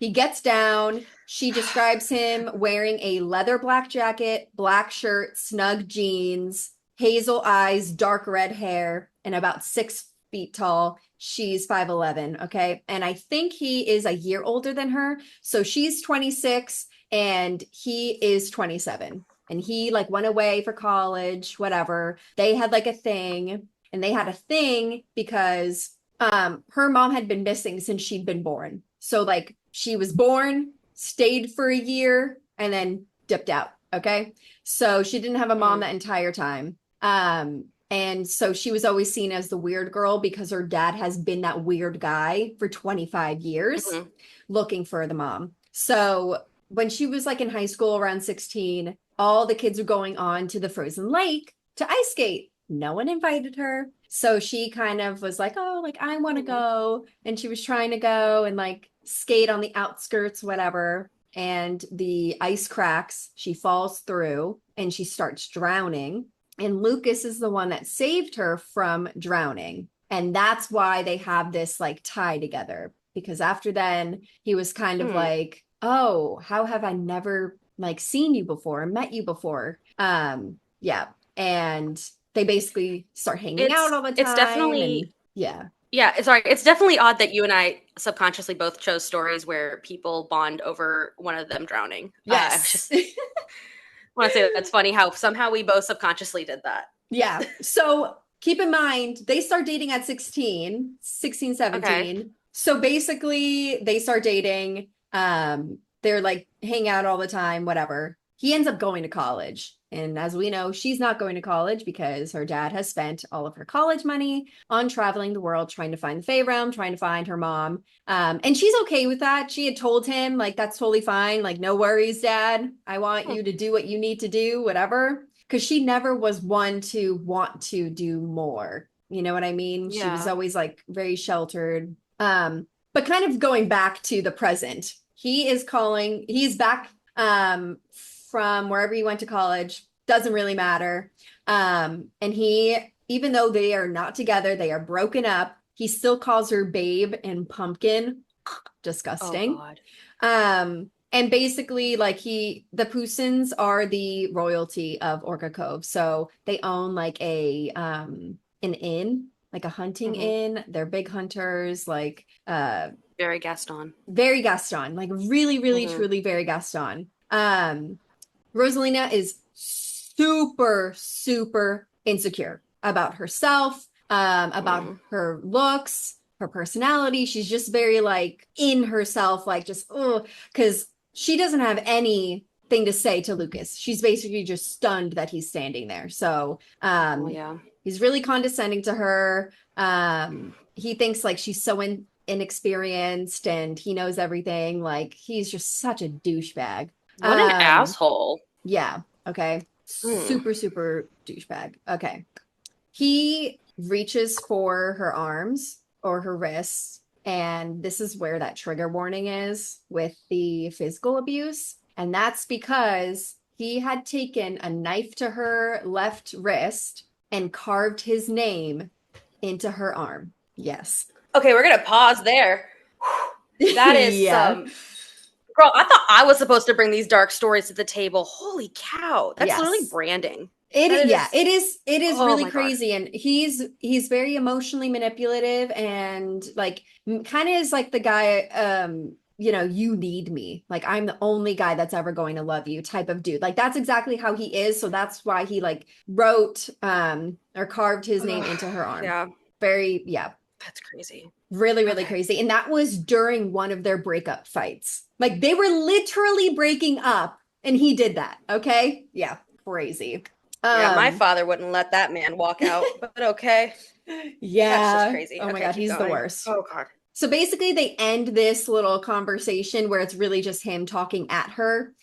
He gets down. She describes him wearing a leather black jacket, black shirt, snug jeans, hazel eyes, dark red hair, and about 6 feet tall. She's 5'11. Okay. And I think he is a year older than her. So she's 26 and he is 27. And he like went away for college, whatever. They had like a thing, and they had a thing because her mom had been missing since she'd been born. So like she was born, stayed for a year, and then dipped out. Okay. So she didn't have a mom Mm. that entire time. And so she was always seen as the weird girl because her dad has been that weird guy for 25 years Hmm. looking for the mom. So when she was like in high school around 16, all the kids were going on to the frozen lake to ice skate. No one invited her. So she kind of was like, oh, like I want to Hmm. go. And she was trying to go and like skate on the outskirts, whatever. And the ice cracks. She falls through and she starts drowning. And Lucas is the one that saved her from drowning. And that's why they have this like tie together. Because after then, he was kind of Hmm. like, oh, how have I never like seen you before, met you before? Yeah. And they basically start hanging out all the It's time. And definitely yeah. yeah, sorry. It's definitely odd that you and I subconsciously both chose stories where people bond over one of them drowning. I Yes. just want to say that's funny how somehow we both subconsciously did that. Yeah. So keep in mind, they start dating at 16, 17. Okay. So basically, they start dating. They're like hang out all the time, whatever. He ends up going to college. And as we know, she's not going to college because her dad has spent all of her college money on traveling the world, trying to find the Fae realm, trying to find her mom. And she's okay with that. She had told him, like, that's totally fine. Like, no worries, dad. I want Hmm. you to do what you need to do, whatever, because she never was one to want to do more. You know what I mean? She was Yeah. always like very sheltered. But kind of going back to the present, he's back from wherever he went to college, doesn't really matter. And even though they are not together, they are broken up, he still calls her babe and pumpkin. Oh Disgusting. God. And basically, like the Pousins are the royalty of Orca Cove. So they own like an inn, like a hunting Hmm. inn. They're big hunters, like Very Gaston. very Gaston, like really, really, Hmm. truly very Gaston. Rosalina is super, super insecure about herself, about Mm. her looks, her personality. She's just very like in herself, like just, oh, because she doesn't have anything to say to Lucas. She's basically just stunned that he's standing there. So Oh yeah. he's really condescending to her. He thinks like she's so inexperienced and he knows everything. Like he's just such a douchebag. What an Um, asshole. yeah. Okay. Hmm. Super, super douchebag. Okay. He reaches for her arms or her wrists, and this is where that trigger warning is with the physical abuse. And that's because he had taken a knife to her left wrist and carved his name into her arm. Yes. Okay, we're gonna pause there. That is Yeah. some girl. I thought I was supposed to bring these dark stories to the table. Holy cow, that's literally Yes. branding. That It yeah, is. it is Oh really my god. crazy, and he's very emotionally manipulative, and like kind of is like the guy, you know, you need me, like I'm the only guy that's ever going to love you type of dude. Like that's exactly how he is, so that's why he like wrote or carved his name Ugh, into her arm. yeah, Very, yeah, that's crazy. really, really Okay. crazy. And that was during one of their breakup fights. Like they were literally breaking up, and he did that. Okay, yeah, crazy. Yeah, my Um, father wouldn't let that man walk out, but okay. That's just yeah. crazy. Oh my Okay, God, keep he's the going. worst. Oh god. So basically, they end this little conversation where it's really just him talking at her,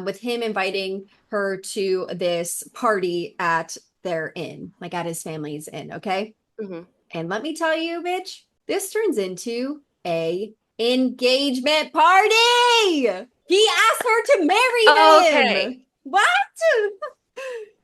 with him inviting her to this party at their inn, like at his family's inn. Okay. Hmm. And let me tell you, bitch, this turns into a engagement party. He asked her to marry Okay. him. What?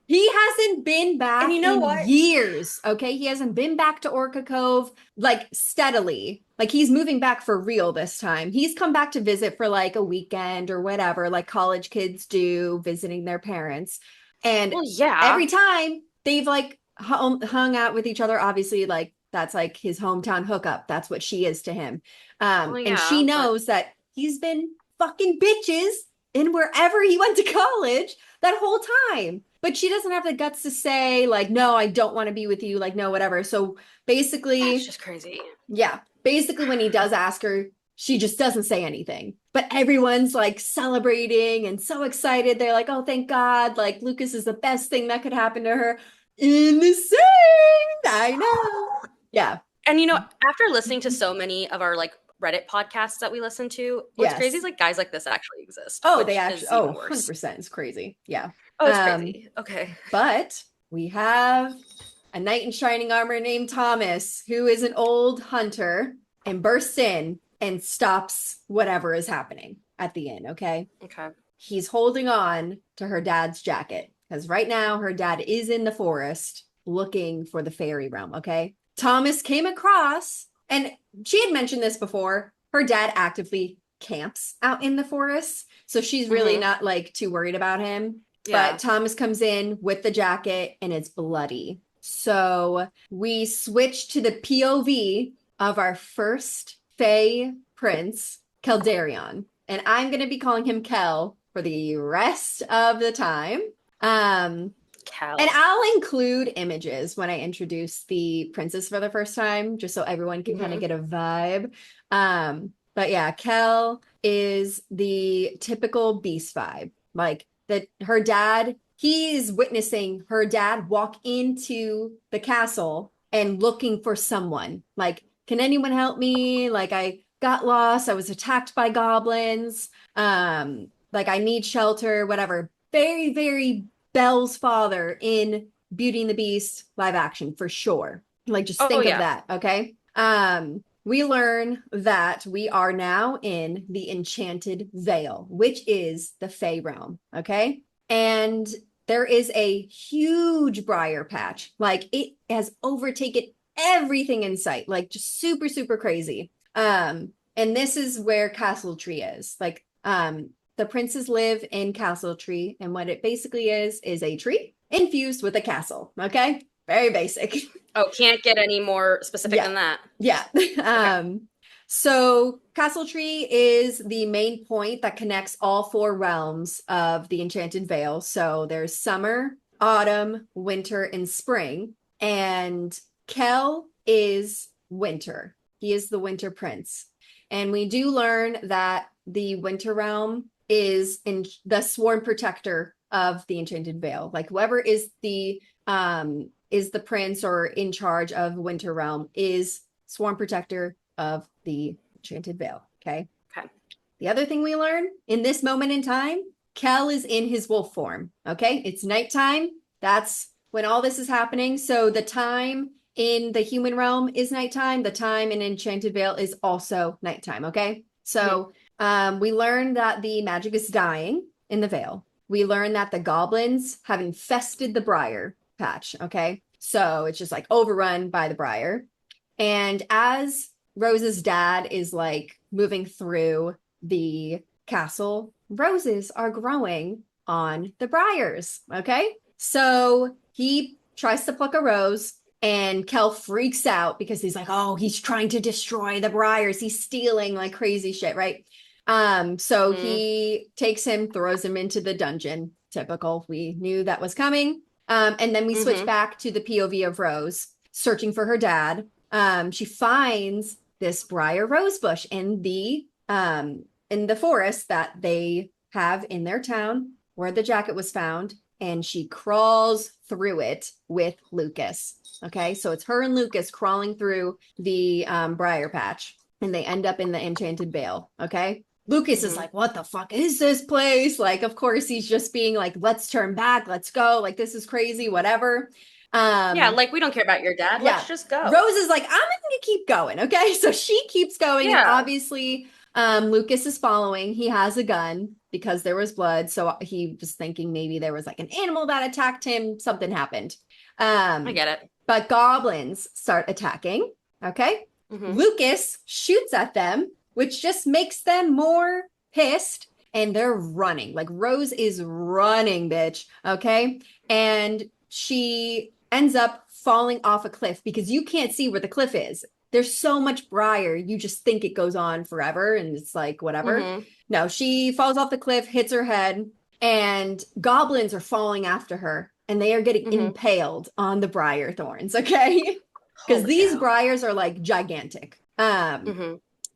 He hasn't been And back you know in what? years. Okay. He hasn't been back to Orca Cove like steadily. Like he's moving back for real this time. He's come back to visit for like a weekend or whatever, like college kids do, visiting their parents. And Well, yeah. every time they've like hung out with each other, obviously, like that's like his hometown hookup. That's what she is to him. Well, And she yeah, but knows that he's been fucking bitches in wherever he went to college that whole time. But she doesn't have the guts to say, like, no, I don't want to be with you. Like, no, whatever. So that's basically, just crazy. yeah, basically, when he does ask her, she just doesn't say anything. But everyone's like celebrating and so excited. They're like, oh, thank God. Like, Lucas is the best thing that could happen to her. Insane. I know. Yeah. And after listening to so many of our like Reddit podcasts that we listen to, what's crazy is Yes. like guys like this actually exist, Oh, they which actually, is oh, even worse. 100% is crazy. Yeah. Oh, it's Um, crazy. Okay. but we have a knight in shining armor named Thomas, who is an old hunter and bursts in and stops whatever is happening at the inn. Okay. Okay. He's holding on to her dad's jacket because right now her dad is in the forest looking for the fairy realm. Okay. Thomas came across, and she had mentioned this before. Her dad actively camps out in the forest. So she's really Mm-hmm. not like too worried about him. But Yeah. Thomas comes in with the jacket and it's bloody. So we switch to the POV of our first Fey prince, Keldarion. And I'm going to be calling him Kel for the rest of the time. Um, and Cal. I'll include images when I introduce the princess for the first time, just so everyone can kind of Mm-hmm. get a vibe. But yeah, Kel is the typical beast vibe. Like that her dad, he's witnessing her dad walk into the castle and looking for someone. Like, can anyone help me? Like I got lost, I was attacked by goblins. Like I need shelter, whatever. Very, very Belle's father in Beauty and the Beast live action for sure. Like just Oh think of yeah. that, okay? We learn that we are now in the Enchanted Vale, which is the Fey realm, okay? And there is a huge briar patch. Like it has overtaken everything in sight, like just super, super crazy. And this is where Castle Tree is. Like, the princes live in Castle Tree, and what it basically is a tree infused with a castle. Okay, very basic. Oh, can't get any more specific Yeah, than that. yeah. Okay. So Castle Tree is the main point that connects all four realms of the Enchanted Vale. So there's summer, autumn, winter, and spring. And Kel is winter. He is the winter prince. And we do learn that the winter realm is in the sworn protector of the Enchanted Vale. Like whoever is the prince or in charge of Winter Realm is sworn protector of the Enchanted Vale. Okay. Okay. The other thing we learn in this moment in time, Kel is in his wolf form. Okay. It's nighttime. That's when all this is happening. So the time in the human realm is nighttime. The time in Enchanted Vale is also nighttime. Okay. So we learn that the magic is dying in the Vale. We learn that the goblins have infested the Briar Patch. Okay. So it's just like overrun by the Briar. And as Rose's dad is like moving through the castle, roses are growing on the briars. Okay. So he tries to pluck a rose, and Kel freaks out because he's like, oh, he's trying to destroy the briars. He's stealing like crazy shit, right? So he takes him, throws him into the dungeon. Typical. We knew that was coming. And then we switch back to the POV of Rose searching for her dad. She finds this briar rose bush in the forest that they have in their town where the jacket was found, and she crawls through it with Lucas. Okay, so it's her and Lucas crawling through the briar patch, and they end up in the Enchanted Vale. Okay, Lucas is like, what the fuck is this place? Like, of course, he's just being like, let's turn back, let's go. Like, this is crazy, whatever. Yeah, like, we don't care about your dad. Yeah. Let's just go. Rose is like, I'm gonna keep going. Okay, so she keeps going, and obviously Lucas is following. He has a gun because there was blood, so he was thinking maybe there was like an animal that attacked him. Something happened. I get it. But goblins start attacking. Okay, Lucas shoots at them, which just makes them more pissed, and they're running. Like, Rose is running, bitch. Okay, and she ends up falling off a cliff because you can't see where the cliff is. There's so much briar, you just think it goes on forever, and it's like whatever. No, she falls off the cliff, hits her head, and goblins are falling after her, and they are getting impaled on the briar thorns. Okay, because these briars are like gigantic.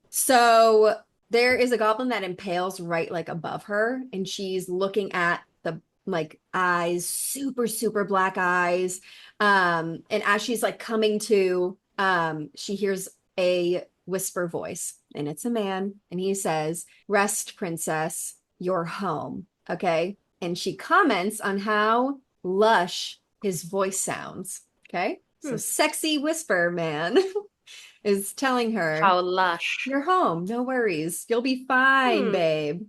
So there is a goblin that impales right like above her, and she's looking at the like eyes, super super black eyes. And as she's like coming to, she hears a whisper voice, and it's a man, and he says, rest, princess, you're home. Okay, and she comments on how lush his voice sounds. Okay, so sexy whisper man is telling her, how lush, you're home, no worries, you'll be fine, babe.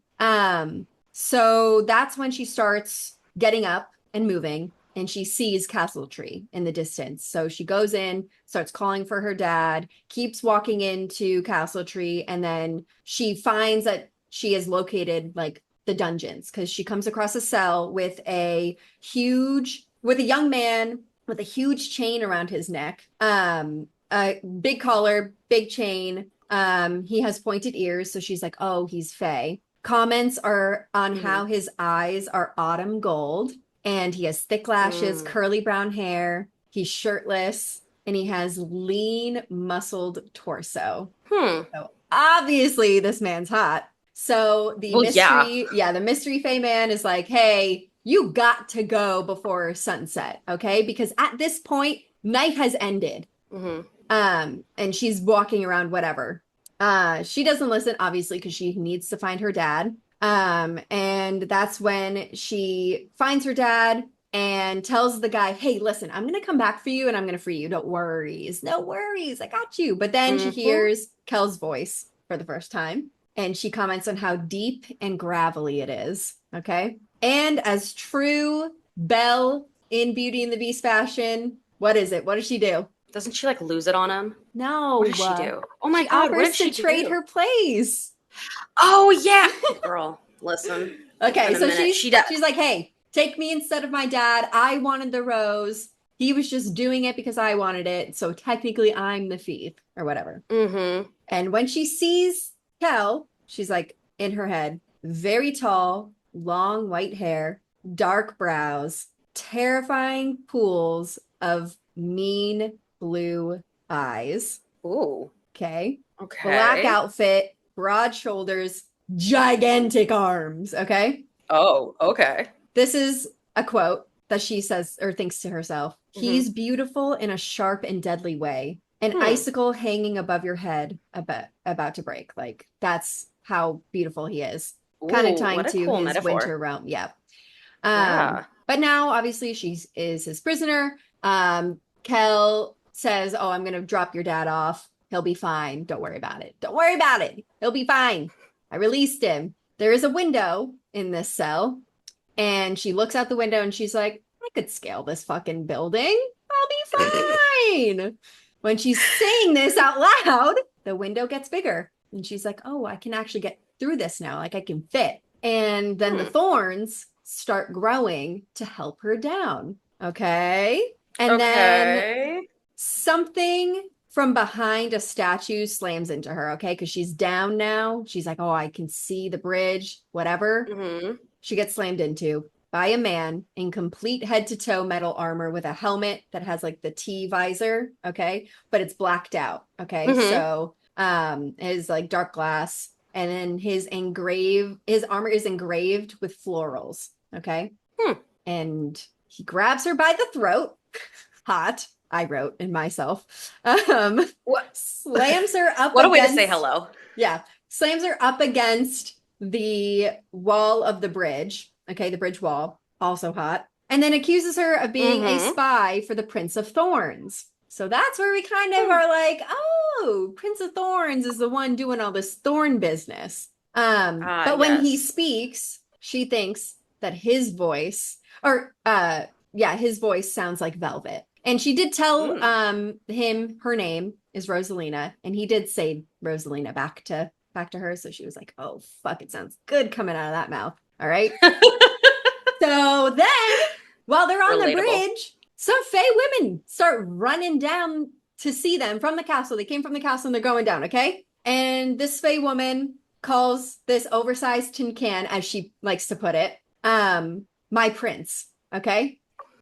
So that's when she starts getting up and moving, and she sees Castle Tree in the distance. So she goes in, starts calling for her dad, keeps walking into Castle Tree, and then she finds that she has located like the dungeons, because she comes across a cell with a young man with a huge chain around his neck, a big collar, big chain. He has pointed ears, so she's like, oh, he's Fae. Comments are on how his eyes are autumn gold, and he has thick lashes, curly brown hair. He's shirtless, and he has lean, muscled torso. So obviously this man's hot. So the the mystery Fae man is like, hey, you got to go before sunset, okay? Because at this point, night has ended. And she's walking around, whatever. She doesn't listen, obviously, because she needs to find her dad. And that's when she finds her dad and tells the guy, hey, listen, I'm going to come back for you, and I'm going to free you. Don't worries. No worries. I got you. But then she hears Kel's voice for the first time, and she comments on how deep and gravelly it is. Okay. And as true Belle in Beauty and the Beast fashion, what is it? What does she do? Doesn't she like lose it on him? No. What does she do? Oh my God, what did she trade her place? Oh yeah. Girl, listen. Okay, so she's like, hey, take me instead of my dad. I wanted the rose. He was just doing it because I wanted it. So technically I'm the thief or whatever. And when she sees Kel, she's like, in her head, very tall, long white hair, dark brows, terrifying pools of mean blue eyes. Ooh. Okay. Black outfit, broad shoulders, gigantic arms. Okay. Oh, okay. This is a quote that she says or thinks to herself. He's beautiful in a sharp and deadly way. An icicle hanging above your head, about to break. Like, that's how beautiful he is. Kind of tying to his winter realm. Yeah. But now, obviously, she is his prisoner. Kel says, "Oh, I'm going to drop your dad off. He'll be fine. Don't worry about it. Don't worry about it. He'll be fine. I released him." There is a window in this cell, and she looks out the window and she's like, "I could scale this fucking building. I'll be fine." When she's saying this out loud, the window gets bigger. And she's like, "Oh, I can actually get through this now. Like I can fit." And then the thorns start growing to help her down. Okay. And then something from behind a statue slams into her. Okay. Because she's down now. She's like, "Oh, I can see the bridge," whatever. She gets slammed into by a man in complete head to toe metal armor with a helmet that has like the T visor. Okay. But it's blacked out. Okay. So it is like dark glass. And then his armor is engraved with florals. Okay. And he grabs her by the throat. Hot, I wrote in myself. What? Slams her up. What a way to say hello. Yeah. Slams her up against the wall of the bridge. Okay. The bridge wall. Also hot. And then accuses her of being a spy for the Prince of Thorns. So that's where we kind of are like, oh, Prince of Thorns is the one doing all this thorn business. But when he speaks, she thinks that his voice, his voice sounds like velvet. And she did tell him her name is Rosalina, and he did say Rosalina back to her. So she was like, "Oh fuck, it sounds good coming out of that mouth." All right. So then, while they're on the bridge, some Fae women start running down to see them from the castle. They came from the castle and they're going down, okay? And this Fae woman calls this oversized tin can, as she likes to put it, my prince, okay?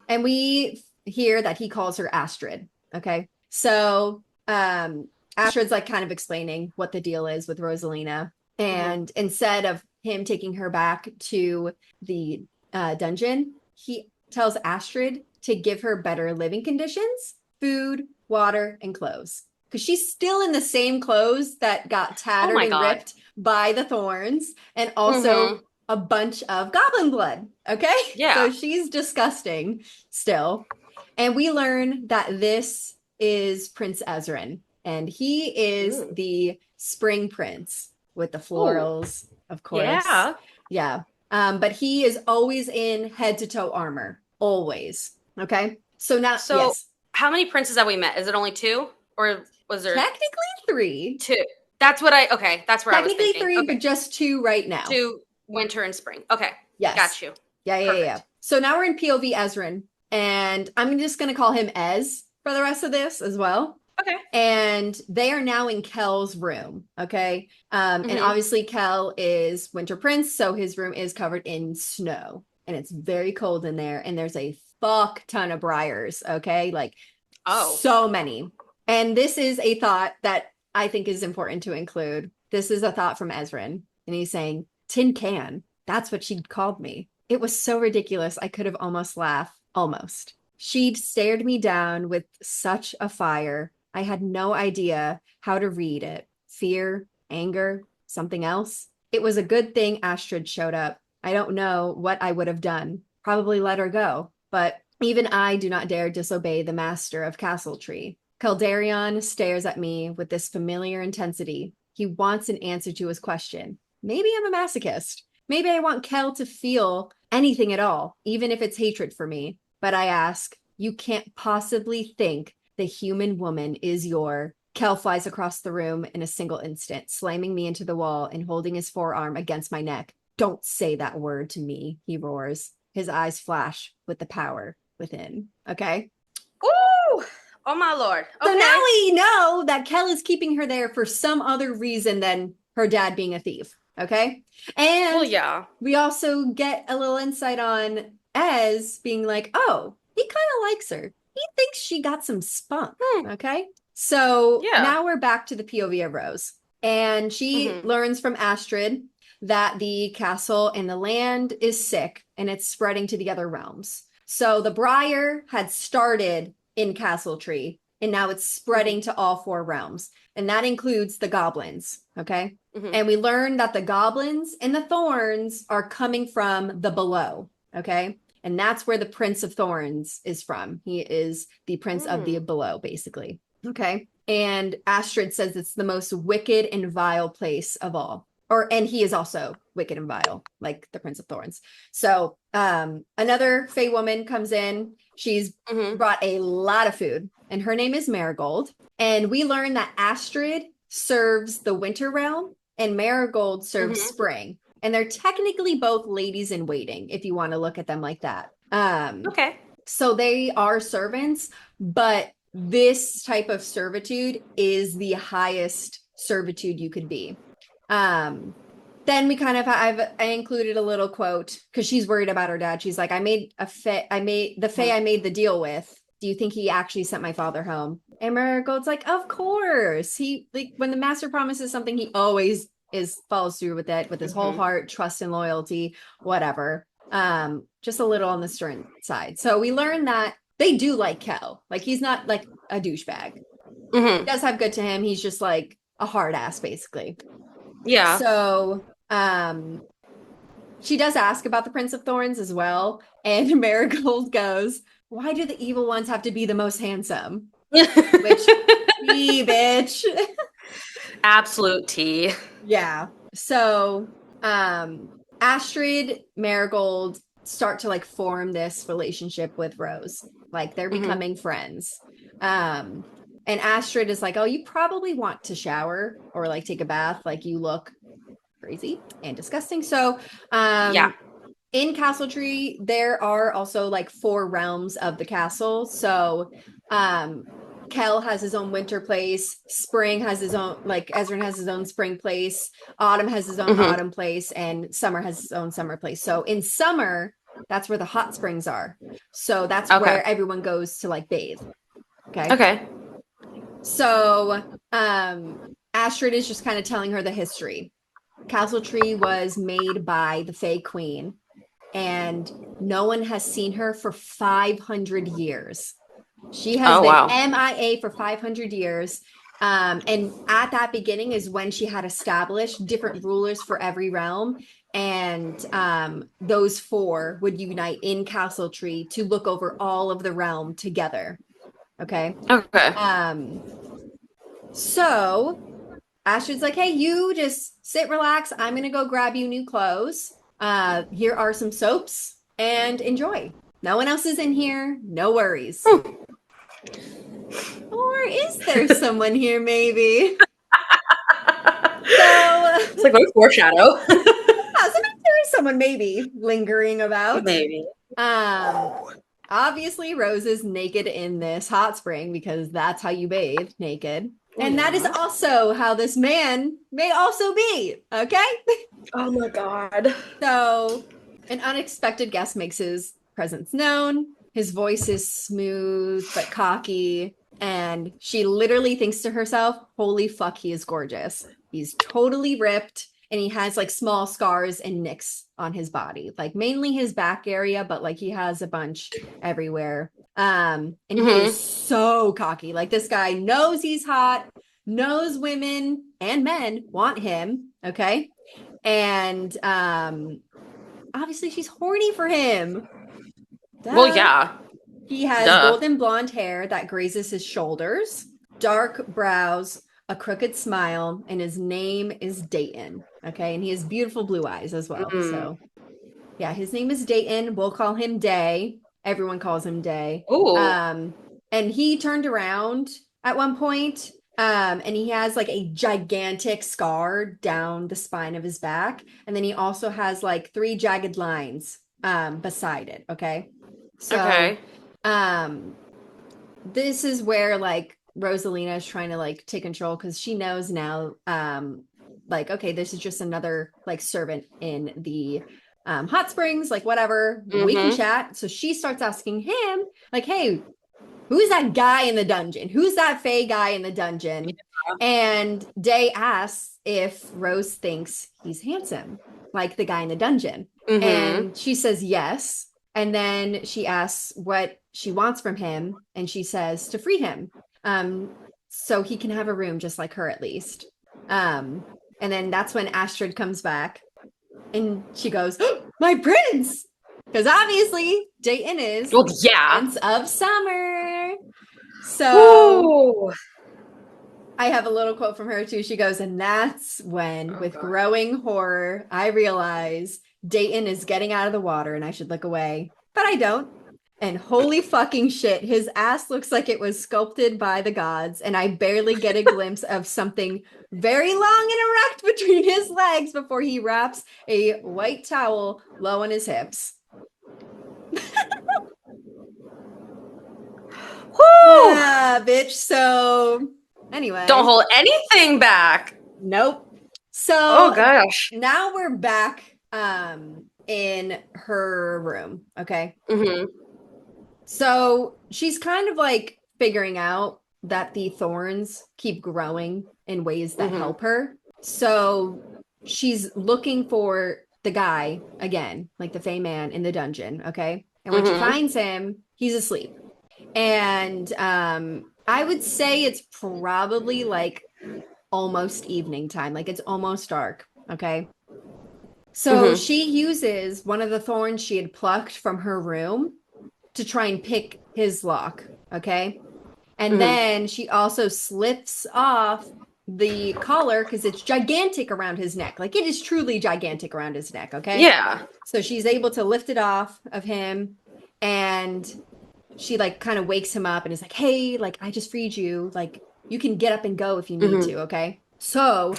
And we hear that he calls her Astrid, okay? So Astrid's like kind of explaining what the deal is with Rosalina. And instead of him taking her back to the dungeon, he tells Astrid to give her better living conditions, food, water, and clothes. Because she's still in the same clothes that got tattered and ripped by the thorns, and also a bunch of goblin blood. Okay? Yeah. So she's disgusting still. And we learn that this is Prince Ezrin, and he is the spring prince with the florals, of course. Yeah. But he is always in head to toe armor. Always. Okay. So now, how many princes have we met? Is it only 2? Or was there technically 3? 2. That's what that's where I was thinking. Technically 3, but just 2 right now. 2 winter and spring. Okay. Yes. Got you. Yeah. So now we're in POV Ezrin, and I'm just going to call him Ez for the rest of this as well. Okay. And they are now in Kel's room. Okay. And obviously Kel is Winter Prince, so his room is covered in snow, and it's very cold in there. And there's a fuck ton of briars. Okay. Like, so many. And this is a thought that I think is important to include. This is a thought from Ezrin, and he's saying, "Tin can. That's what she'd called me. It was so ridiculous. I could have almost laughed. Almost. She'd stared me down with such a fire. I had no idea how to read it. Fear, anger, something else. It was a good thing Astrid showed up. I don't know what I would have done. Probably let her go. But even I do not dare disobey the master of Castletree. Caldarion stares at me with this familiar intensity. He wants an answer to his question. Maybe I'm a masochist. Maybe I want Kel to feel anything at all, even if it's hatred for me. But I ask, you can't possibly think the human woman is your... Kel flies across the room in a single instant, slamming me into the wall and holding his forearm against my neck. Don't say that word to me, he roars. His eyes flash with the power within. Okay? Ooh! Oh, my Lord. Okay. So now we know that Kel is keeping her there for some other reason than her dad being a thief. Okay? And we also get a little insight on Ez being like, oh, he kind of likes her. He thinks she got some spunk. Okay? So now we're back to the POV of Rose. And she learns from Astrid that the castle and the land is sick and it's spreading to the other realms. So the Briar had started in Castletree, and now it's spreading to all 4 realms. And that includes the goblins, okay? And we learn that the goblins and the thorns are coming from the below, okay? And that's where the Prince of Thorns is from. He is the Prince of the Below, basically. Okay. And Astrid says it's the most wicked and vile place of all. And he is also wicked and vile, like the Prince of Thorns. So another Fey woman comes in. She's brought a lot of food, and her name is Marigold. And we learn that Astrid serves the winter realm and Marigold serves spring. And they're technically both ladies in waiting, if you want to look at them like that. Okay. So they are servants, but this type of servitude is the highest servitude you could be. Then we kind of I included a little quote because she's worried about her dad. She's like, I made the Fae I made the deal with. Do you think he actually sent my father home? And Marigold's like, of course. He, like, when the master promises something, he always follows through with it with his whole heart, trust and loyalty, whatever. Just a little on the stern side. So we learned that they do like Kel. Like, he's not like a douchebag. He does have good to him. He's just like a hard ass, basically. Yeah. So she does ask about the Prince of Thorns as well. And Marigold goes, why do the evil ones have to be the most handsome? Which, tea, bitch. Absolute tea. Yeah. So Astrid, Marigold start to like form this relationship with Rose. Like, they're becoming friends. And Astrid is like, oh, you probably want to shower or like take a bath. Like, you look crazy and disgusting. So Yeah. in Castle Tree, there are also like 4 realms of the castle. So Kel has his own winter place. Spring has his own, like, Ezrin has his own spring place. Autumn has his own autumn place. And summer has his own summer place. So in summer, that's where the hot springs are. So that's where everyone goes to like bathe. Okay. So Astrid is just kind of telling her the history. Castle Tree was made by the Fae Queen, and no one has seen her for 500 years. She has been MIA for 500 years. And at that beginning is when she had established different rulers for every realm. And those 4 would unite in Castle Tree to look over all of the realm together. Okay. So Astrid's like, hey, you just sit, relax. I'm going to go grab you new clothes. Here are some soaps and enjoy. No one else is in here. No worries. Or is there someone here, maybe? So it's like a foreshadow. So there is someone maybe lingering about. Maybe. Obviously, Rose is naked in this hot spring because that's how you bathe, naked. And that is also how this man may also be. Okay? Oh my God. So an unexpected guest makes his presence known. His voice is smooth but cocky. And she literally thinks to herself, holy fuck, he is gorgeous. He's totally ripped. And he has like small scars and nicks on his body, like mainly his back area, but like he has a bunch everywhere. And he is so cocky. Like, this guy knows he's hot, knows women and men want him. Okay. And obviously she's horny for him. Duh. Well, yeah. He has golden blonde hair that grazes his shoulders, dark brows, a crooked smile, and his name is Dayton. Okay. And he has beautiful blue eyes as well. So yeah, his name is Dayton. We'll call him Day. Everyone calls him Day. And he turned around at one point, and he has like a gigantic scar down the spine of his back. And then he also has like 3 jagged lines beside it. Okay. So this is where like Rosalina is trying to like take control, because she knows now like, okay, this is just another like servant in the hot springs, like whatever, we can chat. So she starts asking him like, hey, who's that guy in the dungeon? Who's that Fae guy in the dungeon? And Day asks if Rose thinks he's handsome, like the guy in the dungeon. And she says yes. And then she asks what she wants from him. And she says to free him. So he can have a room just like her, at least. And then that's when Astrid comes back and she goes, oh, my prince. Because obviously Dayton is Well, yeah. Prince of Summer. So Ooh. I have a little quote from her too. She goes, and that's when, with God. growing horror, I realize Dayton is getting out of the water and I should look away. But I don't. And holy fucking shit, his ass looks like it was sculpted by the gods, and I barely get a glimpse of something very long and erect between his legs before he wraps a white towel low on his hips. Whoo! Yeah, bitch. So, anyway. Don't hold anything back. Nope. So Oh gosh. now we're back in her room, okay? Mm-hmm. So she's kind of like figuring out that the thorns keep growing in ways that help her. So she's looking for the guy again, like the Fey man in the dungeon, okay? And when she finds him, he's asleep. And I would say it's probably like almost evening time, like it's almost dark, okay? So she uses one of the thorns she had plucked from her room to try and pick his lock, okay? And then she also slips off the collar because it's gigantic around his neck. Like it is truly gigantic around his neck, okay? Yeah. So she's able to lift it off of him, and she like kind of wakes him up and is like, hey, like I just freed you. Like you can get up and go if you need to, okay? So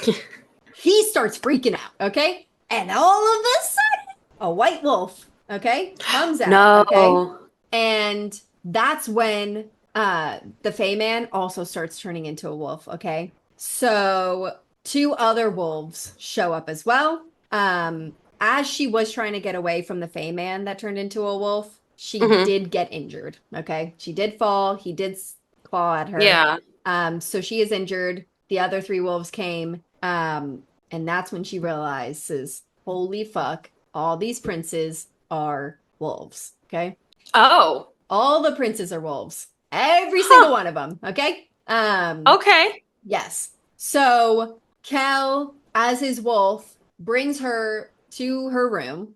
he starts freaking out, okay? And all of a sudden, a white wolf, okay, comes out, okay? No. And that's when the Fey man also starts turning into a wolf, okay? So two other wolves show up as well. As she was trying to get away from the Fey man that turned into a wolf, she did get injured, okay? She did fall. He did claw at her. Yeah. So she is injured. The other three wolves came. And that's when she realizes, holy fuck, all these princes are wolves, okay? Oh. All the princes are wolves. Every single one of them, okay? Okay. Yes. So Kel, as his wolf, brings her to her room.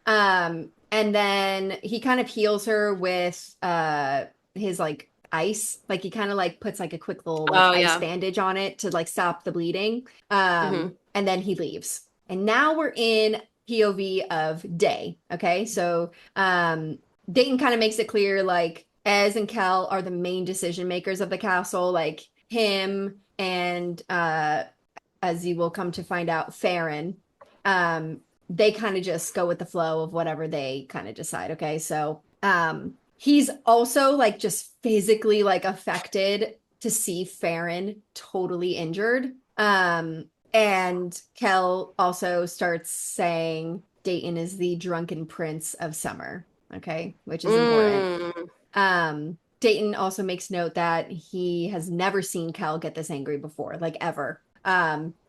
And then he kind of heals her with his like ice. Like he kind of like puts like a quick little like ice bandage on it to like stop the bleeding. And then he leaves. And now we're in POV of Day. Okay. So Dayton kind of makes it clear like Ez and Kel are the main decision makers of the castle. Like him and as you will come to find out, Farron. They kind of just go with the flow of whatever they kind of decide. Okay. So he's also like just physically like affected to see Farron totally injured. And Kel also starts saying Dayton is the drunken prince of summer. Okay, which is important. Dayton also makes note that he has never seen Kel get this angry before, like ever.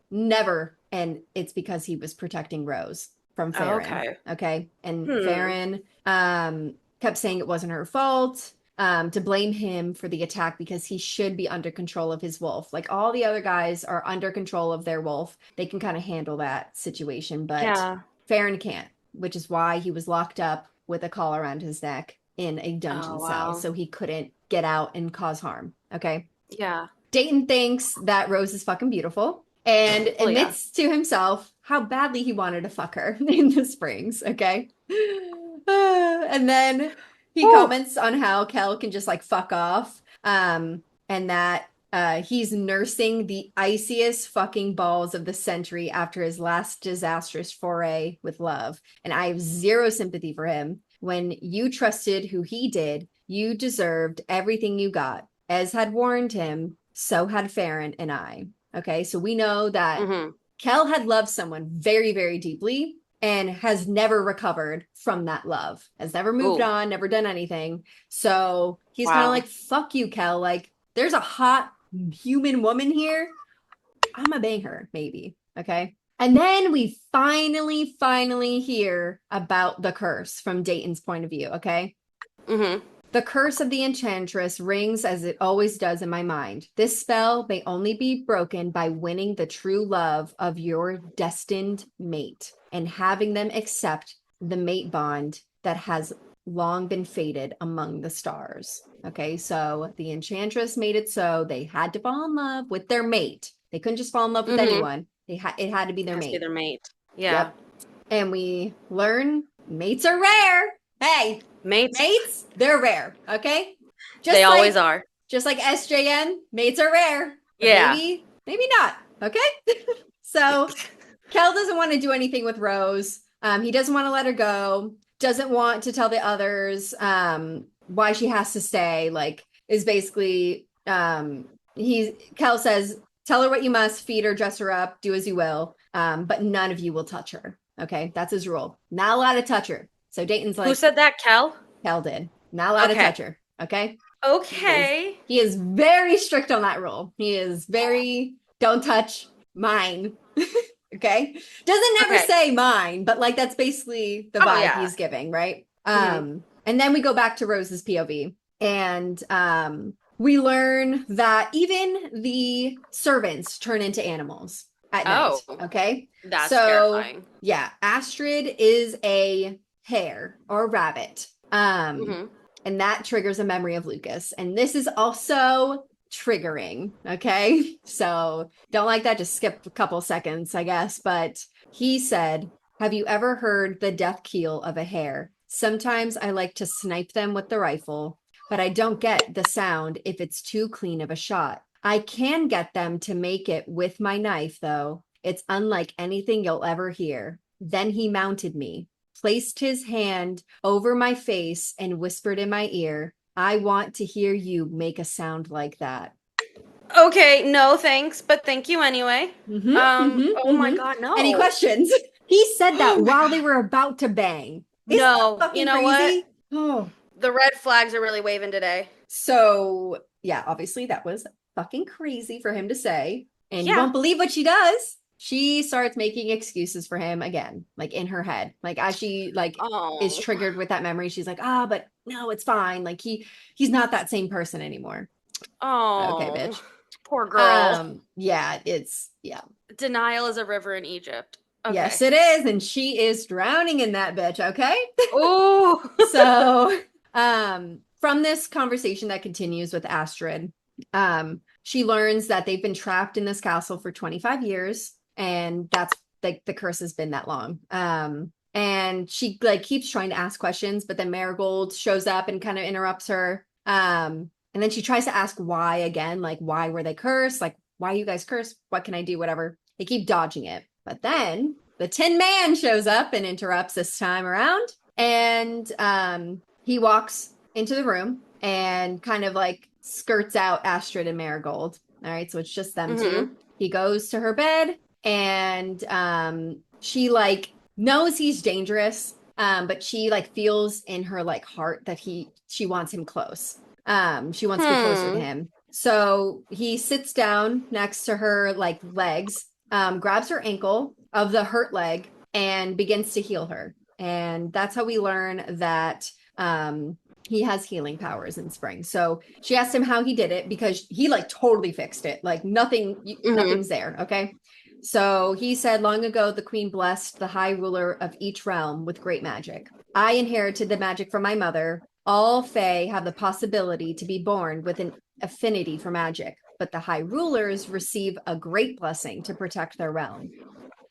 Never. And it's because he was protecting Rose from Farron. Okay. And Farron kept saying it wasn't her fault. To blame him for the attack because he should be under control of his wolf. Like all the other guys are under control of their wolf. They can kind of handle that situation, but Farron can't, which is why he was locked up with a collar around his neck in a dungeon cell. So he couldn't get out and cause harm. Okay. Yeah. Dayton thinks that Rose is fucking beautiful and admits to himself how badly he wanted to fuck her in the springs. Okay. And then he comments on how Kel can just like fuck off. And that he's nursing the iciest fucking balls of the century after his last disastrous foray with love. And I have zero sympathy for him. When you trusted who he did, you deserved everything you got. As had warned him, so had Farron and I. Okay, so we know that Kel had loved someone very, very deeply and has never recovered from that love, has never moved on, never done anything. So he's kind of like, fuck you, Kel. Like, there's a hot human woman here. I'm gonna bang her, maybe. Okay. And then we finally hear about the curse from Dayton's point of view. Okay. The curse of the enchantress rings as it always does in my mind. This spell may only be broken by winning the true love of your destined mate and having them accept the mate bond that has long been fated among the stars. Okay, so the enchantress made it so they had to fall in love with their mate. They couldn't just fall in love with anyone. It had to be their Has to be mate. their mate. Yeah. Yep. And we learn mates are rare. Hey, mates, they're rare. Okay, They always are. Just like SJN, mates are rare. But Yeah. maybe not. Okay. So Kel doesn't want to do anything with Rose. He doesn't want to let her go. Doesn't want to tell the others why she has to stay. Like, is basically Kel says, tell her what you must, feed her, dress her up, do as you will. But none of you will touch her. Okay, that's his rule. Not allowed to touch her. So Dayton's like, who said that? Kel? Kel did. Not allowed to touch her. Okay. Okay. He is very strict on that rule. He is very don't touch mine. Okay. Doesn't never say mine, but like that's basically the vibe he's giving, right? And then we go back to Rose's POV and we learn that even the servants turn into animals at night. Okay. That's terrifying. Yeah, Astrid is a hare or rabbit. And that triggers a memory of Lucas. And this is also triggering. Okay. So don't like that. Just skip a couple seconds, I guess. But he said, have you ever heard the death keel of a hare? Sometimes I like to snipe them with the rifle, but I don't get the sound if it's too clean of a shot. I can get them to make it with my knife, though. It's unlike anything you'll ever hear. Then he mounted me, placed his hand over my face and whispered in my ear, I want to hear you make a sound like that. Okay, no thanks, but thank you anyway. My God, no. Any questions? He said that while they were about to bang. No, you know crazy? what? Oh. The red flags are really waving today. So, yeah, obviously that was fucking crazy for him to say. And you won't believe what she does. She starts making excuses for him again, like in her head. Like as she is triggered with that memory, she's like, but no, it's fine. Like he's not that same person anymore. Oh, okay, bitch. Poor girl. Denial is a river in Egypt. Okay. Yes, it is, and she is drowning in that bitch. Okay. Oh. So, from this conversation that continues with Astrid, she learns that they've been trapped in this castle for 25 years. And that's like the curse has been that long. And she keeps trying to ask questions, but then Marigold shows up and kind of interrupts her. And then she tries to ask why again, like why were they cursed? Like why you guys cursed? What can I do? Whatever. They keep dodging it. But then the Tin Man shows up and interrupts this time around. And he walks into the room and kind of like skirts out Astrid and Marigold. All right, so it's just them two. He goes to her bed. And she knows he's dangerous, but she feels in her heart that she wants him close. She wants to be closer to him. So he sits down next to her legs, grabs her ankle of the hurt leg and begins to heal her. And that's how we learn that he has healing powers in Spring. So she asked him how he did it because he totally fixed it. Nothing's there. Okay. So he said, long ago, the queen blessed the high ruler of each realm with great magic. I inherited the magic from my mother. All Fae have the possibility to be born with an affinity for magic, but the high rulers receive a great blessing to protect their realm,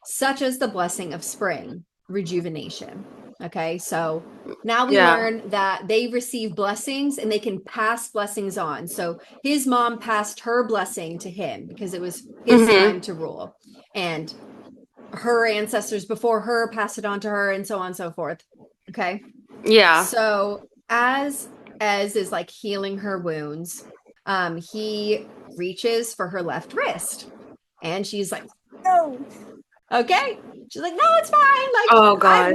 such as the blessing of spring, rejuvenation. Okay, so now we learn that they receive blessings and they can pass blessings on. So his mom passed her blessing to him because it was his time to rule. And her ancestors before her passed it on to her and so on and so forth. Okay. Yeah. So as is healing her wounds, he reaches for her left wrist and she's like, no. Okay. She's like, no, it's fine. Oh God. I have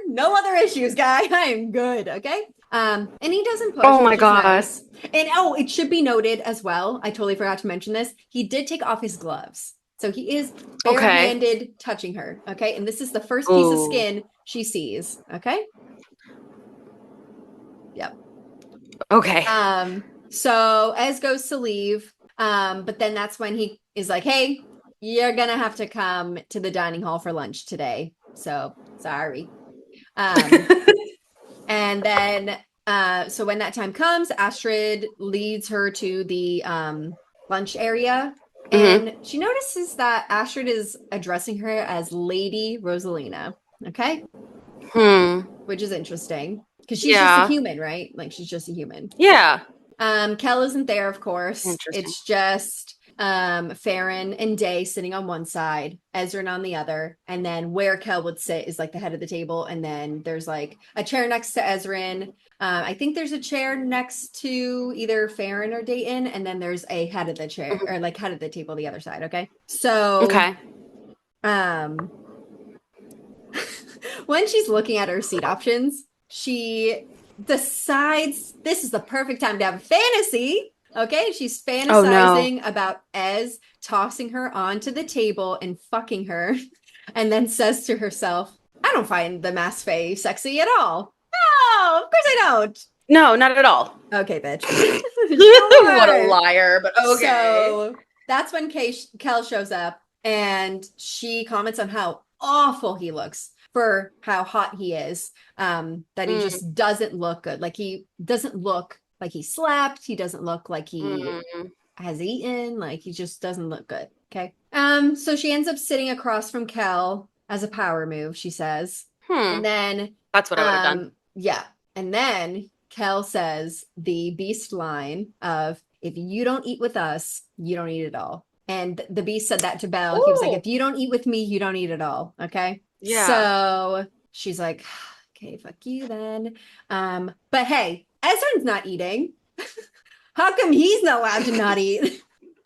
no other issues, guy. I'm good. Okay. And he doesn't push. Oh my God. Nice. And it should be noted as well. I totally forgot to mention this. He did take off his gloves. So he is barehanded touching her. Okay. And this is the first piece of skin she sees. Okay. Yep. Okay. So Ez goes to leave. But then that's when he is like, hey, you're going to have to come to the dining hall for lunch today. So sorry. And then so when that time comes, Astrid leads her to the lunch area, and she notices that Astrid is addressing her as Lady Rosalina. Okay. Which is interesting because she's just a Yeah. human, right? Like she's just a human. Yeah. Kel isn't there, of course. Interesting. It's just Farron and Day sitting on one side, Ezrin on the other, and then where Kel would sit is like the head of the table, and then there's like a chair next to Ezrin. I think there's a chair next to either Farron or Dayton, and then there's a head of the chair or like head of the table the other side. Okay, so Okay. um, when she's looking at her seat options, she decides this is the perfect time to have a fantasy. Okay, she's Oh no. fantasizing about Ez tossing her onto the table and fucking her, and then says to herself, I don't find the masked fae sexy at all. No, of course I don't. No, not at all. Okay, bitch. What a Sure. liar, but okay. So that's when Kel shows up and she comments on how awful he looks for how hot he is. That he just doesn't look good. Like he doesn't look like he slept. He doesn't look like he has eaten. Like he just doesn't look good. Okay. So she ends up sitting across from Kel as a power move, she says. And then That's what I would have done. yeah. And then Kel says the beast line of, if you don't eat with us, you don't eat at all. And the beast said that to Belle. Ooh. He was like, if you don't eat with me, you don't eat at all. Okay. Yeah. So she's like, okay, fuck you then. But hey, Ezra's not eating. How come he's not allowed to not eat?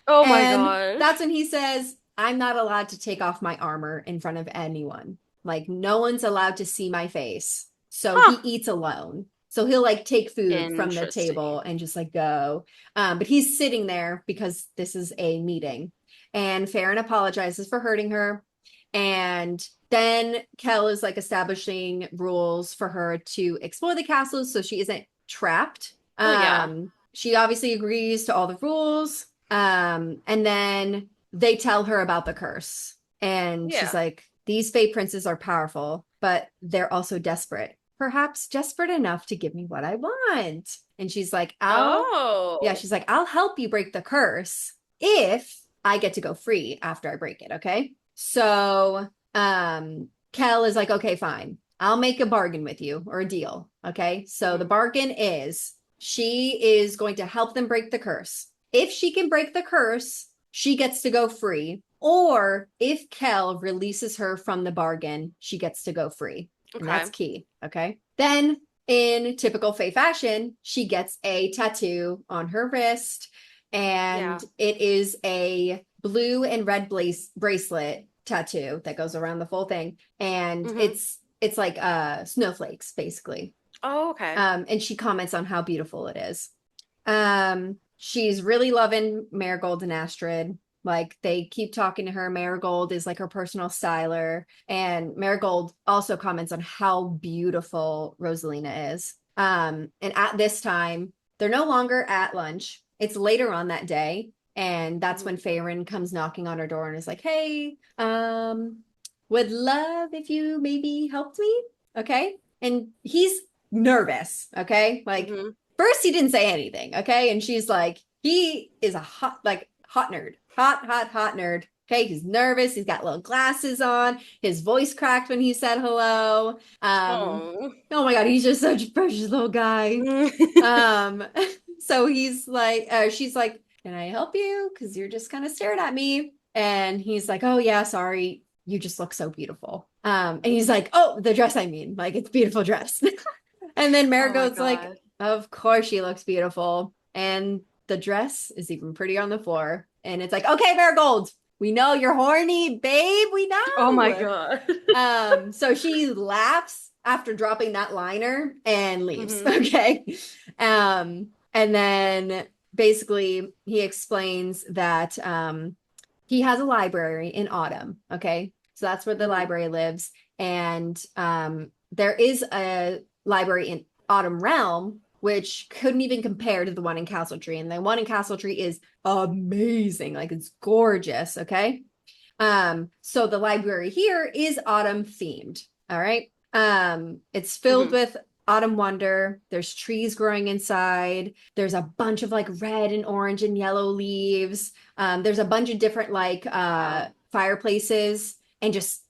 Oh my god. That's when he says, I'm not allowed to take off my armor in front of anyone. Like, no one's allowed to see my face. So he eats alone. So he'll like take food from the table and just like go. But he's sitting there because this is a meeting. And Farron apologizes for hurting her. And then Kel is like establishing rules for her to explore the castle so she isn't trapped. She obviously agrees to all the rules. And then they tell her about the curse. And she's like, these Fae princes are powerful, but they're also desperate. Perhaps desperate enough to give me what I want. And she's like, she's like, I'll help you break the curse if I get to go free after I break it. Okay. So Kel is like, okay, fine. I'll make a bargain with you, or a deal. Okay. So the bargain is she is going to help them break the curse. If she can break the curse, she gets to go free. Or if Kel releases her from the bargain, she gets to go free. Okay. And that's key. Okay. Then in typical Fae fashion, she gets a tattoo on her wrist, and it is a blue and red bracelet tattoo that goes around the full thing. And it's like snowflakes, basically. Oh, okay. And she comments on how beautiful it is. She's really loving Marigold and Astrid. Like, they keep talking to her. Marigold is like her personal styler. And Marigold also comments on how beautiful Rosalina is. And at this time, they're no longer at lunch. It's later on that day. And that's when Farron comes knocking on her door and is like, hey, would love if you maybe helped me. Okay. And he's nervous. Okay. Like, first he didn't say anything. Okay. And she's like, he is a hot nerd. Hot nerd. Okay, he's nervous. He's got little glasses on. His voice cracked when he said hello. Oh my god, he's just such a precious little guy. So he's like, she's like, can I help you? Because you're just kind of staring at me. And he's like, oh yeah, sorry. You just look so beautiful. And he's like, oh, the dress, I mean, like, it's a beautiful dress. And then Marigold's like, of course she looks beautiful. And the dress is even prettier on the floor. And it's like, okay, Marigold, we know you're horny, babe. We know. Oh my god. So she laughs after dropping that liner and leaves. Okay. And then basically he explains that he has a library in Autumn. Okay. So that's where the library lives. And there is a library in Autumn Realm, which couldn't even compare to the one in Castle Tree. And the one in Castle Tree is amazing. Like, it's gorgeous. Okay. So the library here is autumn themed. All right. It's filled with autumn wonder. There's trees growing inside. There's a bunch of like red and orange and yellow leaves. There's a bunch of different like fireplaces and just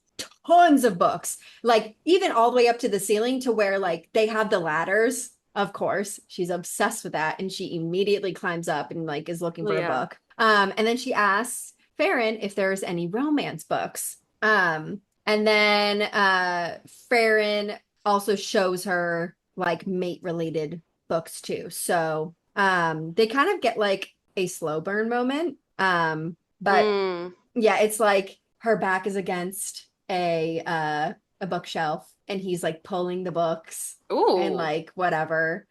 tons of books, like even all the way up to the ceiling to where like they have the ladders. Of course, she's obsessed with that, and she immediately climbs up and like is looking for a book. And then she asks Farron if there's any romance books. And then Farron also shows her like mate related books too. So they kind of get like a slow burn moment. But yeah, it's like her back is against a bookshelf and he's like pulling the books. Ooh. And like whatever.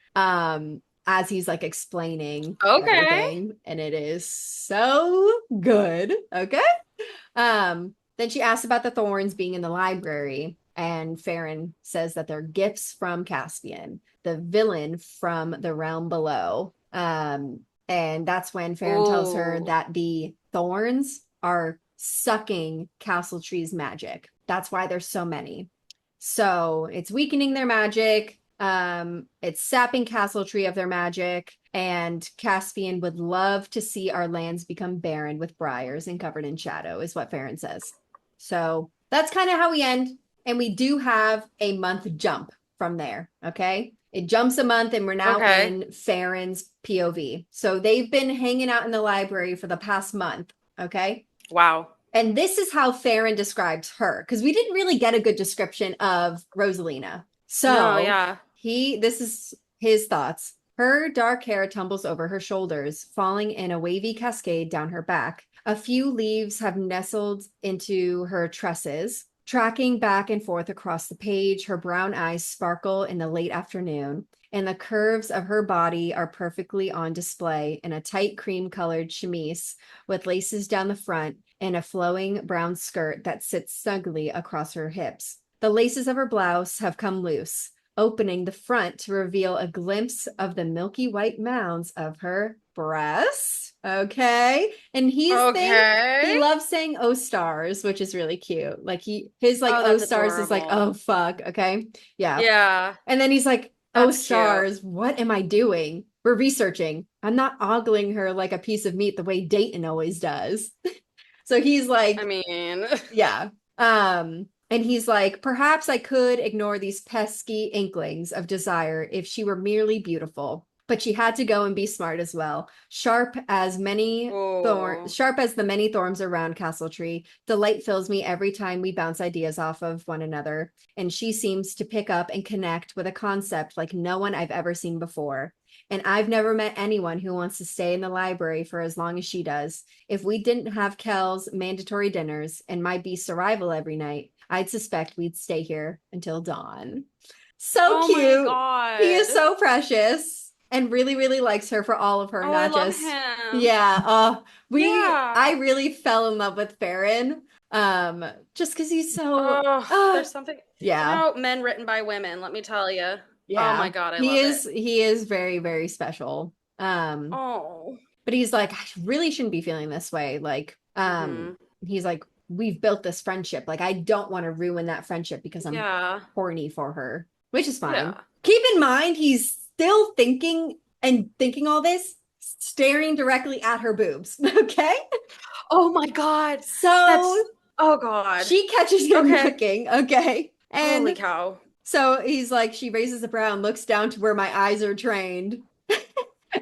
As he's like explaining okay. everything, and it is so good. Okay. Then she asks about the Thorns being in the library, and Farron says that they're gifts from Caspian, the villain from the realm below. And that's when Farron tells her that the Thorns are sucking Castle Tree's magic. That's why there's so many. So it's weakening their magic. It's sapping Castle Tree of their magic, and Caspian would love to see our lands become barren with briars and covered in shadow, is what Farron says. So that's kind of how we end. And we do have a month jump from there. Okay. It jumps a month and we're now in Farron's POV. So they've been hanging out in the library for the past month. Okay. Wow. And this is how Farron describes her, because we didn't really get a good description of Rosalina. So this is his thoughts. Her dark hair tumbles over her shoulders, falling in a wavy cascade down her back. A few leaves have nestled into her tresses. Tracking back and forth across the page, her brown eyes sparkle in the late afternoon, and the curves of her body are perfectly on display in a tight cream-colored chemise with laces down the front and a flowing brown skirt that sits snugly across her hips. The laces of her blouse have come loose, opening the front to reveal a glimpse of the milky white mounds of her breasts. Okay. And he loves saying "oh stars," which is really cute. Like his like "oh stars" adorable. Is like, oh fuck. Okay. Yeah. Yeah. And then he's like, "oh stars, cute. What am I doing? We're researching. I'm not ogling her like a piece of meat the way Dayton always does." So he's like, I mean, yeah. And he's like, perhaps I could ignore these pesky inklings of desire if she were merely beautiful. But she had to go and be smart as well. Sharp as the many thorns around Castle Tree. Delight fills me every time we bounce ideas off of one another. And she seems to pick up and connect with a concept like no one I've ever seen before. And I've never met anyone who wants to stay in the library for as long as she does. If we didn't have Kel's mandatory dinners and my beast's arrival every night, I'd suspect we'd stay here until dawn. So cute. My God. He is so precious and really, really likes her for all of her. Not I just love him. Yeah. I really fell in love with Farron. Just because he's so there's something men written by women, let me tell you. Yeah. Oh my God, I love it. He is very, very special. But he's like, I really shouldn't be feeling this way. Like, he's like, we've built this friendship. Like, I don't want to ruin that friendship because I'm horny for her, which is fine. Yeah. Keep in mind, he's still thinking all this, staring directly at her boobs. Okay. Oh my God. Oh God. She catches him looking. Okay. And holy cow. So he's like, she raises a brow and looks down to where my eyes are trained.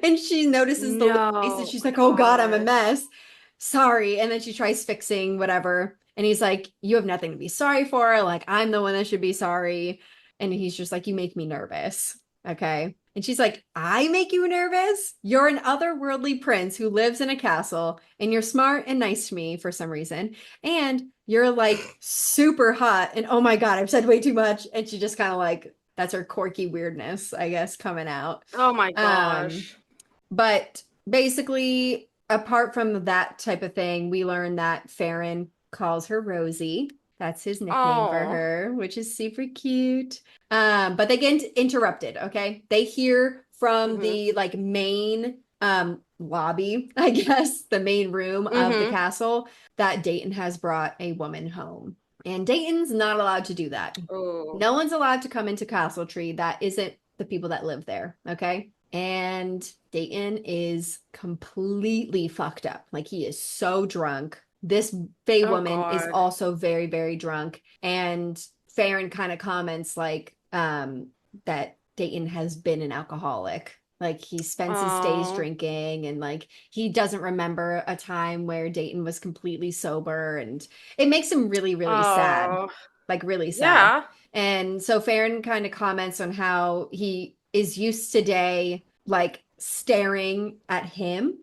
And she notices the lace and she's like, oh God, I'm a mess. Sorry. And then she tries fixing whatever. And he's like, you have nothing to be sorry for. Like, I'm the one that should be sorry. And he's just like, you make me nervous. Okay. And she's like, I make you nervous? You're an otherworldly prince who lives in a castle, and you're smart and nice to me for some reason. And you're like super hot. And oh my God, I've said way too much. And she just kind of like, that's her quirky weirdness, I guess, coming out. Oh my gosh. But basically, apart from that type of thing, we learn that Farron calls her Rosie. That's his nickname for her, which is super cute. But they get interrupted, okay? They hear from the like main lobby, I guess, the main room of the castle, that Dayton has brought a woman home, And Dayton's not allowed to do that. Oh. No one's allowed to come into Castle Tree that isn't the people that live there, okay? And Dayton is completely fucked up. Like he is so drunk. This Fae Oh woman is God. also very, very drunk. And Farron kind of comments like that Dayton has been an alcoholic. Like he spends his days Oh. drinking and like he doesn't remember a time where Dayton was completely sober, and it makes him really, really sad. Oh. Like really sad. Yeah. And so Farron kind of comments on how he is used to Day like staring at him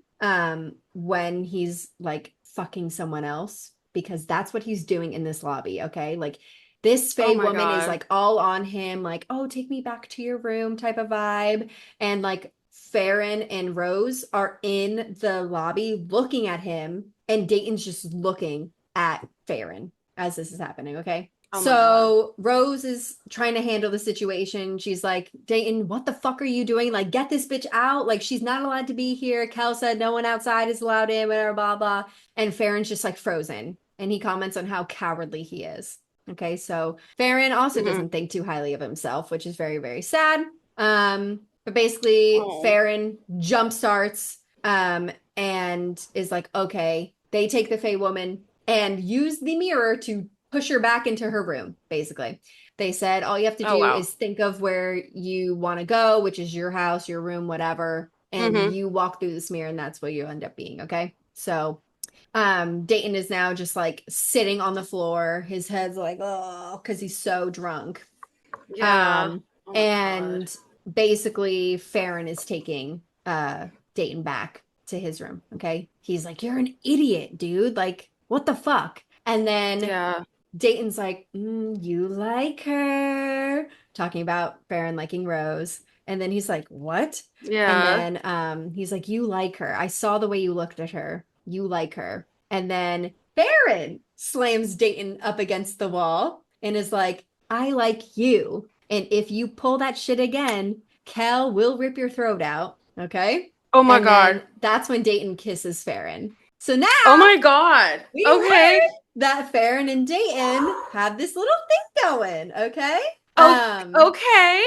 when he's like fucking someone else, because that's what he's doing in this lobby, okay? Like this Oh Fae my woman is God. like all on him, like, oh, take me back to your room type of vibe. And like Farron and Rose are in the lobby looking at him, and Dayton's just looking at Farron as this is happening, okay? Oh my God. So Rose is trying to handle the situation. She's like, Dayton, what the fuck are you doing? Like, get this bitch out. Like, she's not allowed to be here. Kel said no one outside is allowed in, whatever, blah, blah. And Farron's just like frozen. And he comments on how cowardly he is. Okay, so Farron also Hmm. doesn't think too highly of himself, which is very, very sad. But basically, Oh. Farron jumpstarts and is like, okay, they take the Fae woman and use the mirror to push her back into her room, basically. They said all you have to Oh do wow. is think of where you want to go, which is your house, your room, whatever, and Hmm. you walk through this mirror and that's where you end up being, okay? So Dayton is now just like sitting on the floor. His head's like, oh, because he's so drunk. Yeah. Um, Oh my God. and basically Farron is taking Dayton back to his room. Okay. He's like, you're an idiot, dude. Like, what the fuck? And then Yeah. Dayton's like, you like her, talking about Farron liking Rose. And then he's like, what? And Yeah. then he's like, you like her. I saw the way you looked at her. You like her. And then Farron slams Dayton up against the wall and is like, I like you. And if you pull that shit again, Cal will rip your throat out. Okay. Oh my And God. then that's when Dayton kisses Farron. So Oh now my God. we Okay. learn that Farron and Dayton have this little thing going. Okay. Oh. Um, Okay.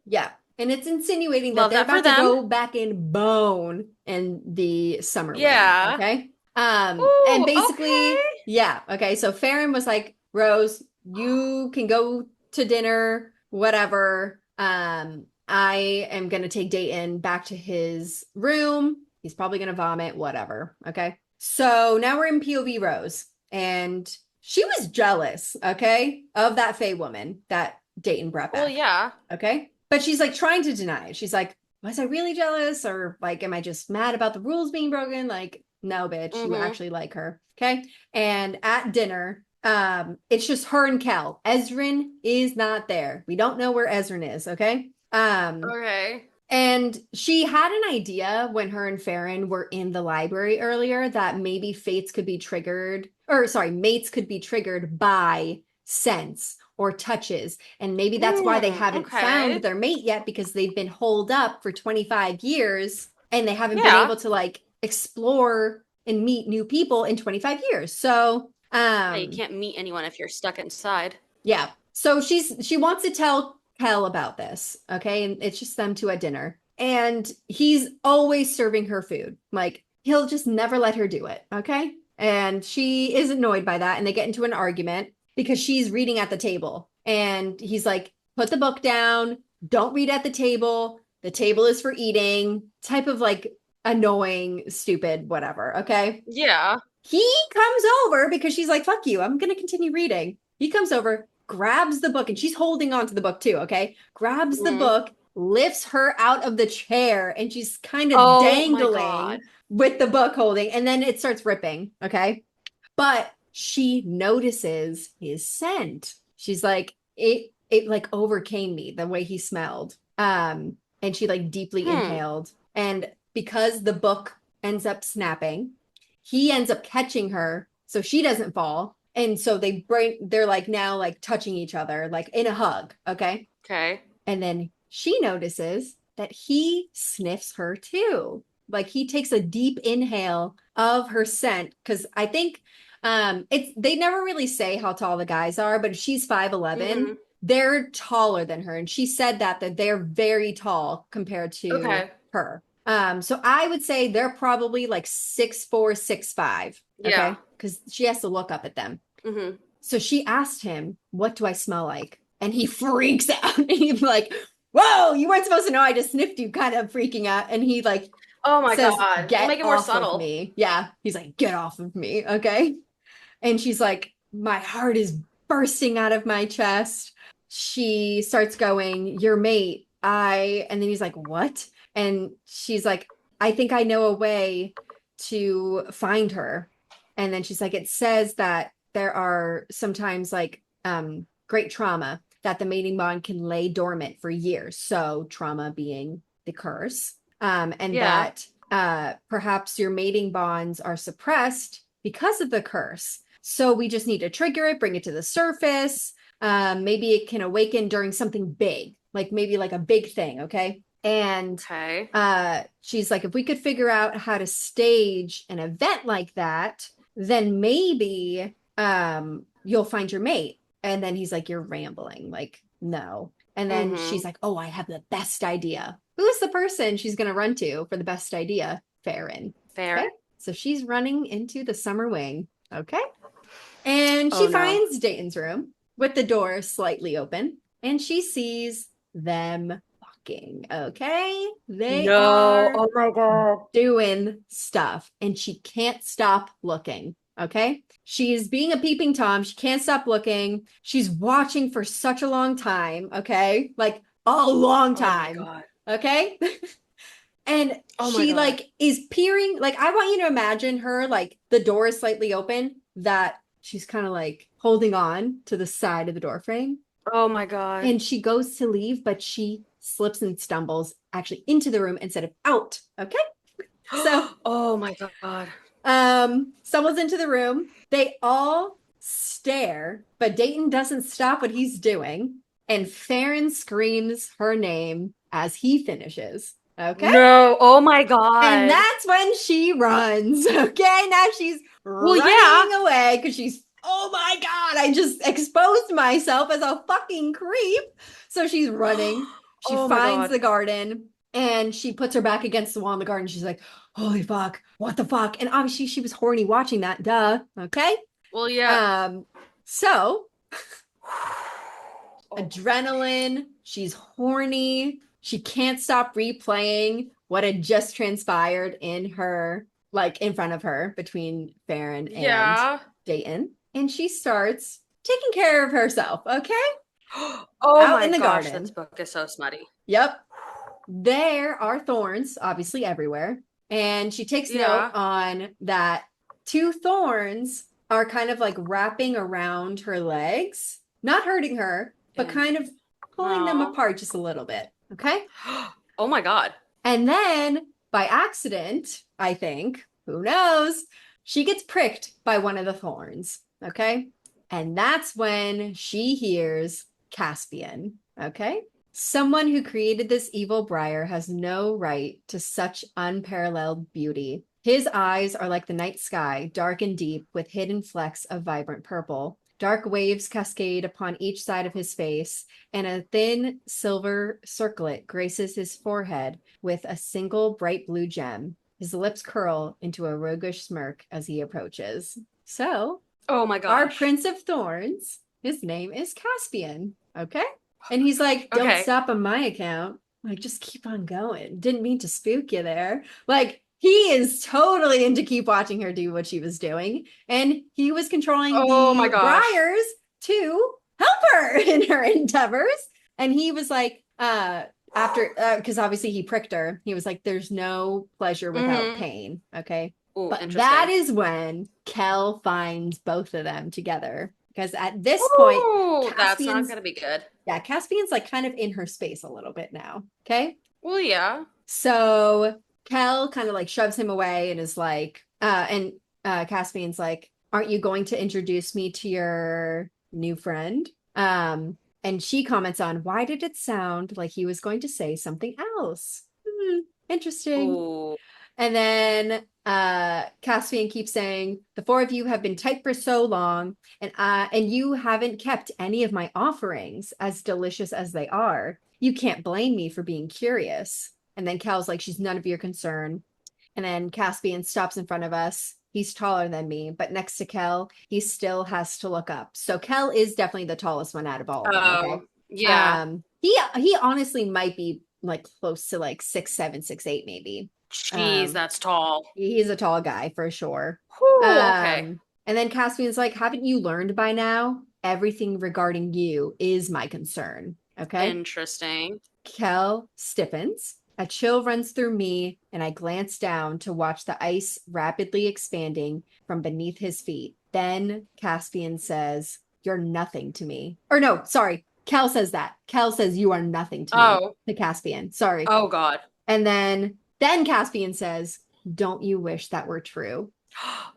yeah. And it's insinuating that Love they're that for about to them. go back in bone in the summer wing. Yeah. Okay. And Ooh. basically, Okay. yeah. Okay. So Farron was like, Rose, you can go to dinner, whatever. I am gonna take Dayton back to his room. He's probably gonna vomit, whatever. Okay. So now we're in POV Rose, and she was jealous, okay, of that Fae woman that Dayton brought Well, back. yeah. Okay. But she's like trying to deny it. She's like, was I really jealous? Or like, am I just mad about the rules being broken? Like, no, bitch, you Hmm. actually like her. Okay. And at dinner, it's just her and Kel. Ezrin is not there. We don't know where Ezrin is. Okay. Okay. And she had an idea when her and Farron were in the library earlier that maybe fates could be triggered, or sorry, mates could be triggered by scents or touches. And maybe that's why they haven't found Okay. their mate yet, because they've been holed up for 25 years and they haven't been Yeah. able to like explore and meet new people in 25 years. So, Yeah, you can't meet anyone if you're stuck inside. yeah. So she wants to tell Kel about this, okay? And it's just them two at dinner. And he's always serving her food. Like he'll just never let her do it, okay? And she is annoyed by that, and they get into an argument because she's reading at the table. And he's like, "Put the book down. Don't read at the table. The table is for eating." Type of like annoying, stupid, whatever, okay? Yeah. He comes over because she's like, fuck you, I'm going to continue reading. He comes over, grabs the book, and she's holding on to the book too, okay? Grabs the Mhm. book, lifts her out of the chair, and she's kind of Oh my God. dangling with the book holding, and then it starts ripping, okay? But she notices his scent. She's like, it like overcame me the way he smelled. And she like deeply Hmm. inhaled. And because the book ends up snapping, he ends up catching her so she doesn't fall. And so they're like now like touching each other, like in a hug. Okay. Okay. And then she notices that he sniffs her too. like he takes a deep inhale of her scent, because I think it's they never really say how tall the guys are, but if she's 5'11", they're taller than her. And she said that they're very tall compared to her. So I would say they're probably like 6'4", 6'5". Yeah. Okay. Because she has to look up at them. So she asked him, "What do I smell like?" And he freaks out. And he's like, "Whoa, you weren't supposed to know. I just sniffed you," kind of freaking out. And he like Oh my says, God. We'll "Get make it more off of subtle. me." Yeah. He's like, "Get off of me." Okay. And she's like, "My heart is bursting out of my chest." She starts going, "Your mate, and then he's like, "What?" And she's like, "I think I know a way to find her." And then she's like, "It says that there are sometimes like great trauma that the mating bond can lay dormant for years." So trauma being the curse. And that perhaps your mating bonds are suppressed because of the curse. So we just need to trigger it, bring it to the surface. Maybe it can awaken during something big, like maybe like a big thing. Okay. And she's like, "If we could figure out how to stage an event like that, then maybe you'll find your mate." And then he's like, "You're rambling. Like, no." And then she's like, "Oh, I have the best idea." Who's the person she's going to run to for the best idea? Farron. Fair. Okay. So she's running into the summer wing. Okay. And Oh, she no. finds Dayton's room with the door slightly open, and she sees them fucking. Okay. They are Oh my God. doing stuff, and she can't stop looking. Okay. She's being a peeping Tom. She can't stop looking. She's watching for such a long time. Okay. Like a long time. Oh my God. Okay. And Oh my she God. like is peering. Like, I want you to imagine her, like the door is slightly open, that she's kind of like holding on to the side of the door frame. Oh my God. And she goes to leave, but she slips and stumbles actually into the room instead of out. Okay. So oh my God. stumbles into the room. They all stare, but Dayton doesn't stop what he's doing. And Farron screams her name as he finishes. Okay. No. Oh my God. And that's when she runs. Okay. Now she's Well, running yeah. away because she's, "Oh my God, I just exposed myself as a fucking creep." So she's running. She Oh my finds God. the garden and she puts her back against the wall in the garden. She's like, "Holy fuck, what the fuck?" And obviously she was horny watching that. Duh. Okay. Well, yeah. So adrenaline, she's horny. She can't stop replaying what had just transpired in her, like in front of her, between Farron and Dayton. And she starts taking care of herself. Okay. Oh Out my in the gosh, garden. this book is so smutty. Yep. There are thorns, obviously, everywhere. And she takes note on that 2 thorns are kind of like wrapping around her legs, not hurting her, but kind of pulling them apart just a little bit. Okay. Oh my God. And then by accident, I think, who knows, she gets pricked by one of the thorns. Okay. And that's when she hears Caspian. Okay. Someone who created this evil briar has no right to such unparalleled beauty. His eyes are like the night sky, dark and deep, with hidden flecks of vibrant purple. Dark waves cascade upon each side of his face, and a thin silver circlet graces his forehead with a single bright blue gem. His lips curl into a roguish smirk as he approaches. So, oh my gosh. Our Prince of Thorns, his name is Caspian. Okay. And he's like, "Don't stop on my account. Like, just keep on going. Didn't mean to spook you there." Like, he is totally into keep watching her do what she was doing. And he was controlling the briars to help her in her endeavors. And he was like, after, because obviously he pricked her, he was like, "There's no pleasure without pain." Okay. Ooh, but that is when Kel finds both of them together. Because at this point, that's not going to be good. Yeah, Caspian's like kind of in her space a little bit now. Okay. Well, yeah. So Kel kind of like shoves him away and is like, Caspian's like, "Aren't you going to introduce me to your new friend?" And she comments on, "Why did it sound like he was going to say something else?" Interesting. Ooh. And then Caspian keeps saying, the four of you have been tight for so long, and you haven't kept any of my offerings, as delicious as they are. You can't blame me for being curious. And then Cal's like, she's none of your concern. And then Caspian stops in front of us. He's taller than me, but next to Kel, he still has to look up. So Kel is definitely the tallest one out of all of them. Okay. Oh, yeah. He honestly might be like close to like 6'7", 6'8", maybe. Jeez, Um, that's tall. he's a tall guy for sure. Whew, okay. And then Caspian's like, haven't you learned by now? Everything regarding you is my concern. Okay. Interesting. Kel stiffens. A chill runs through me, and I glance down to watch the ice rapidly expanding from beneath his feet. Then Caspian says, you're nothing to me. Or no, sorry. Kel says that. Kel says, you are nothing to me. Oh, To Caspian. Sorry. oh God. And then Caspian says, don't you wish that were true?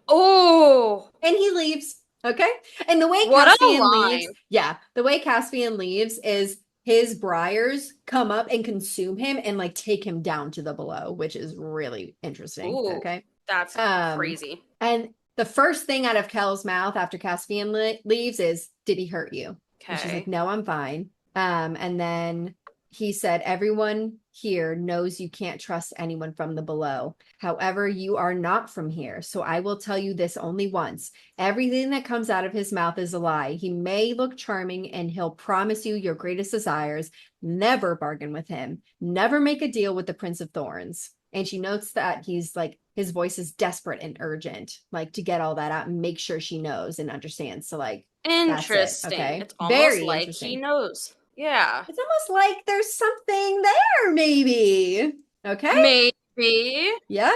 Oh, And he leaves. Okay. And the way what a Caspian leaves, line. yeah, the way Caspian leaves is his briars come up and consume him and like take him down to the below, which is really interesting. Ooh, Okay. that's Um, crazy. and the first thing out of Kel's mouth after Caspian leaves is, did he hurt you? And she's like, Okay. no, I'm fine. And then he said, everyone here knows you can't trust anyone from the below. However, you are not from here. So I will tell you this only once. Everything that comes out of his mouth is a lie. He may look charming and he'll promise you your greatest desires. Never bargain with him. Never make a deal with the Prince of Thorns. And she notes that he's like, his voice is desperate and urgent, like to get all that out and make sure she knows and understands. So, like, that's it. Interesting. Okay. It's almost Very like he interesting. knows. Yeah. It's almost like there's something there, maybe. Okay. Maybe. Yep.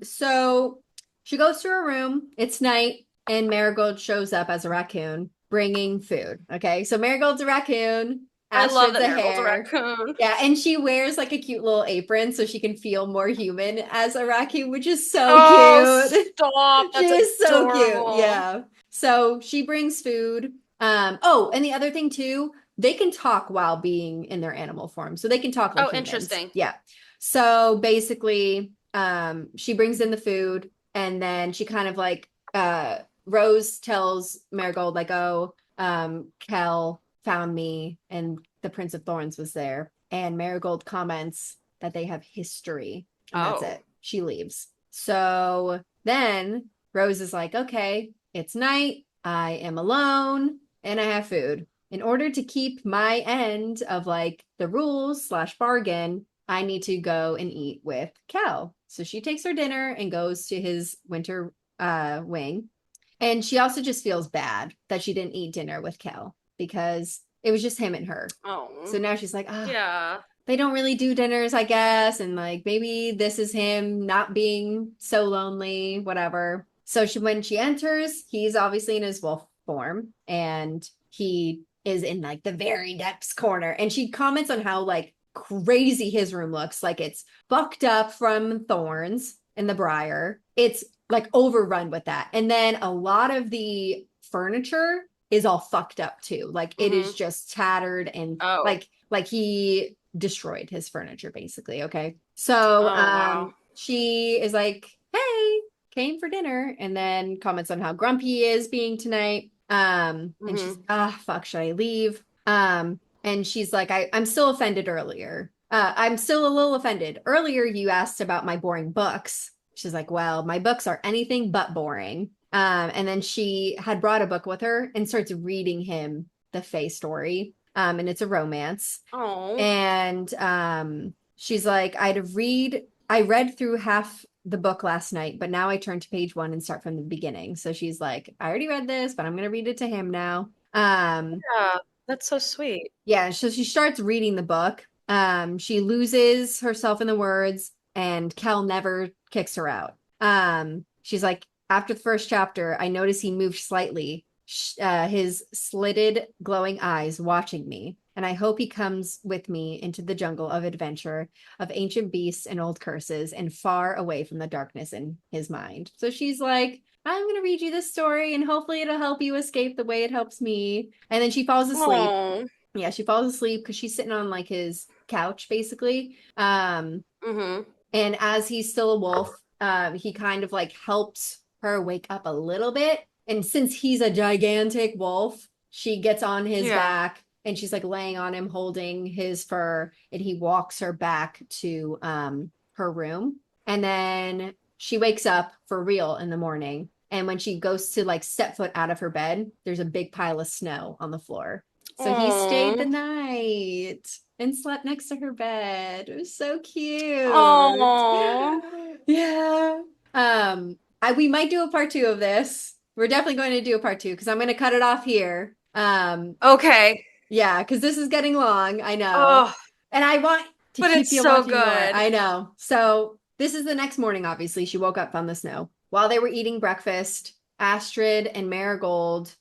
So she goes to her room. It's night, and Marigold shows up as a raccoon bringing food. Okay. So Marigold's a raccoon, I love Astrid's that a Marigold's a hare. raccoon. Yeah, and she wears like a cute little apron so she can feel more human as a raccoon, which is so Oh, cute. stop. She That's is so cute. adorable. Yeah. So she brings food. Oh, and the other thing too, they can talk while being in their animal form. So they can talk like Oh, humans. interesting. Yeah. So basically, she brings in the food and then she kind of like Rose tells Marigold, like, oh, Kel found me and the Prince of Thorns was there. And Marigold comments that they have history. And that's Oh. it. She leaves. So then Rose is like, okay, it's night. I am alone and I have food. In order to keep my end of like the rules slash bargain, I need to go and eat with Kel. So she takes her dinner and goes to his winter wing. And she also just feels bad that she didn't eat dinner with Kel because it was just him and her. So Oh. now she's like, ah, Yeah. they don't really do dinners, I guess. And like maybe this is him not being so lonely, whatever. So when she enters, he's obviously in his wolf form and he is in like the very depths corner. And she comments on how like crazy his room looks. Like it's fucked up from Thorns and the Briar. It's like overrun with that. And then a lot of the furniture is all fucked up too. Like it is just tattered and Oh. like he destroyed his furniture basically. Okay. So Oh, wow. she is like, hey, came for dinner, and then comments on how grumpy he is being tonight. And she's fuck, should I leave? And she's like, I'm still offended earlier. I'm still a little offended. Earlier you asked about my boring books. She's like, well, my books are anything but boring. And then she had brought a book with her and starts reading him the Fae story. And it's a romance. Oh. And she's like, I read through half the book last night, but now I turn to page 1 and start from the beginning. So she's like, I already read this, but I'm gonna read it to him now. Yeah. That's so sweet. Yeah, so she starts reading the book. She loses herself in the words, and Kel never kicks her out. She's like, after the first chapter, I notice he moved slightly, his slitted, glowing eyes watching me. And I hope he comes with me into the jungle of adventure, of ancient beasts and old curses, and far away from the darkness in his mind. So she's like, I'm going to read you this story and hopefully it'll help you escape the way it helps me. And then she falls asleep. Oh. Yeah, she falls asleep because she's sitting on like his couch basically. Mm-hmm. And as he's still a wolf, he kind of like helps her wake up a little bit. And since he's a gigantic wolf, she gets on his Yeah. back and she's like laying on him, holding his fur, and he walks her back to her room. And then she wakes up for real in the morning. And when she goes to like step foot out of her bed, there's a big pile of snow on the floor. So he stayed the Oh. night and slept next to her bed. It was so cute. Oh. Yeah. We might do a part two of this. We're definitely going to do a part two because I'm going to cut it off here. Okay. Yeah, because this is getting long. I know. Oh, And I want to but keep it's you so watching more. good. I know. So this is the next morning, obviously. She woke up from the snow. While they were eating breakfast, Astrid and Marigold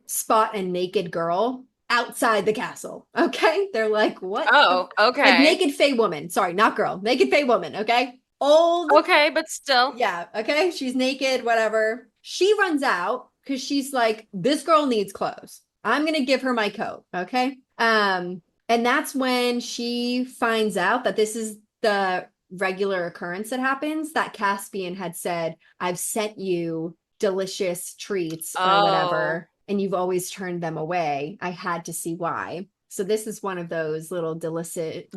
spot a naked girl outside the castle. Okay. They're like, what Oh, like okay. naked fey woman. Sorry, not girl. Naked fey woman. Okay. Old. Okay, but still. Yeah. Okay. She's naked, whatever. She runs out because she's like, this girl needs clothes. I'm going to give her my coat. Okay. And that's when she finds out that this is the regular occurrence that happens that Caspian had said, I've sent you delicious treats or Oh. whatever, and you've always turned them away. I had to see why. So this is one of those little Oh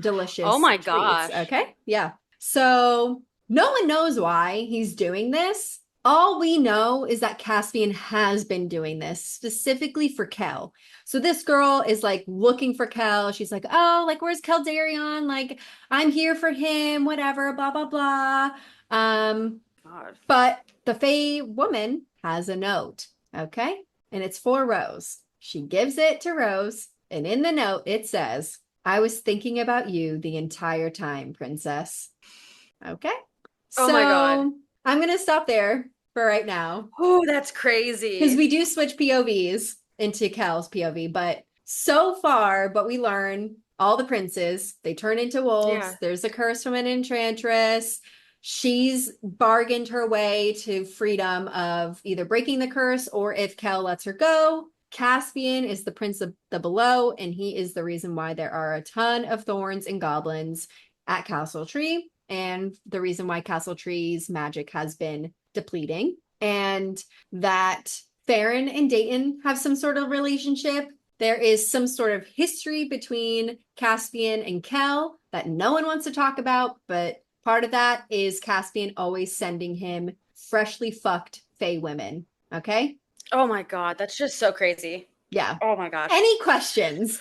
delicious my treats. gosh. Okay. Yeah. So no one knows why he's doing this. All we know is that Caspian has been doing this specifically for Kel. So this girl is like looking for Kel. She's like, oh, like, where's Keldarion? Like, I'm here for him, whatever, blah, blah, blah. Um, God. but the Fae woman has a note, okay? And it's for Rose. She gives it to Rose, and in the note, it says, I was thinking about you the entire time, princess. Okay. Oh my God. So I'm going to stop there for right now Oh, that's because crazy. we do switch POVs into Cal's POV. But so far, what we learn, all the princes, they turn into wolves. Yeah. There's a curse from an enchantress. She's bargained her way to freedom of either breaking the curse or if Cal lets her go. Caspian is the prince of the below, and he is the reason why there are a ton of thorns and goblins at Castle Tree, and the reason why Castle Tree's magic has been depleting, and that Farron and Dayton have some sort of relationship. There is some sort of history between Caspian and Kel that no one wants to talk about, but part of that is Caspian always sending him freshly fucked Fey women. Okay? Oh my God. That's just so crazy. Yeah. Oh my gosh. Any questions?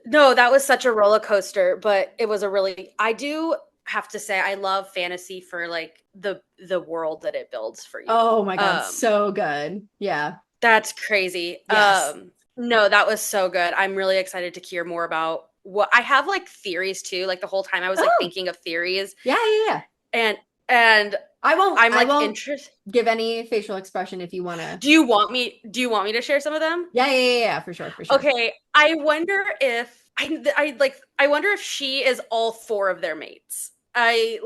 No, that was such a roller coaster, but it was a really, I do have to say I love fantasy for like the world that it builds for you. Oh my God, so good. Yeah. That's crazy. Yes. No, that was so good. I'm really excited to hear more about what I have like theories too. Like the whole time I was like Oh, thinking of theories yeah, yeah, yeah. and I'm I like won't interested. give any facial expression if you want to. Do you want me to share some of them? Yeah, yeah, yeah, yeah, for sure, for sure. Okay, I wonder if I wonder if she is all four of their mates. I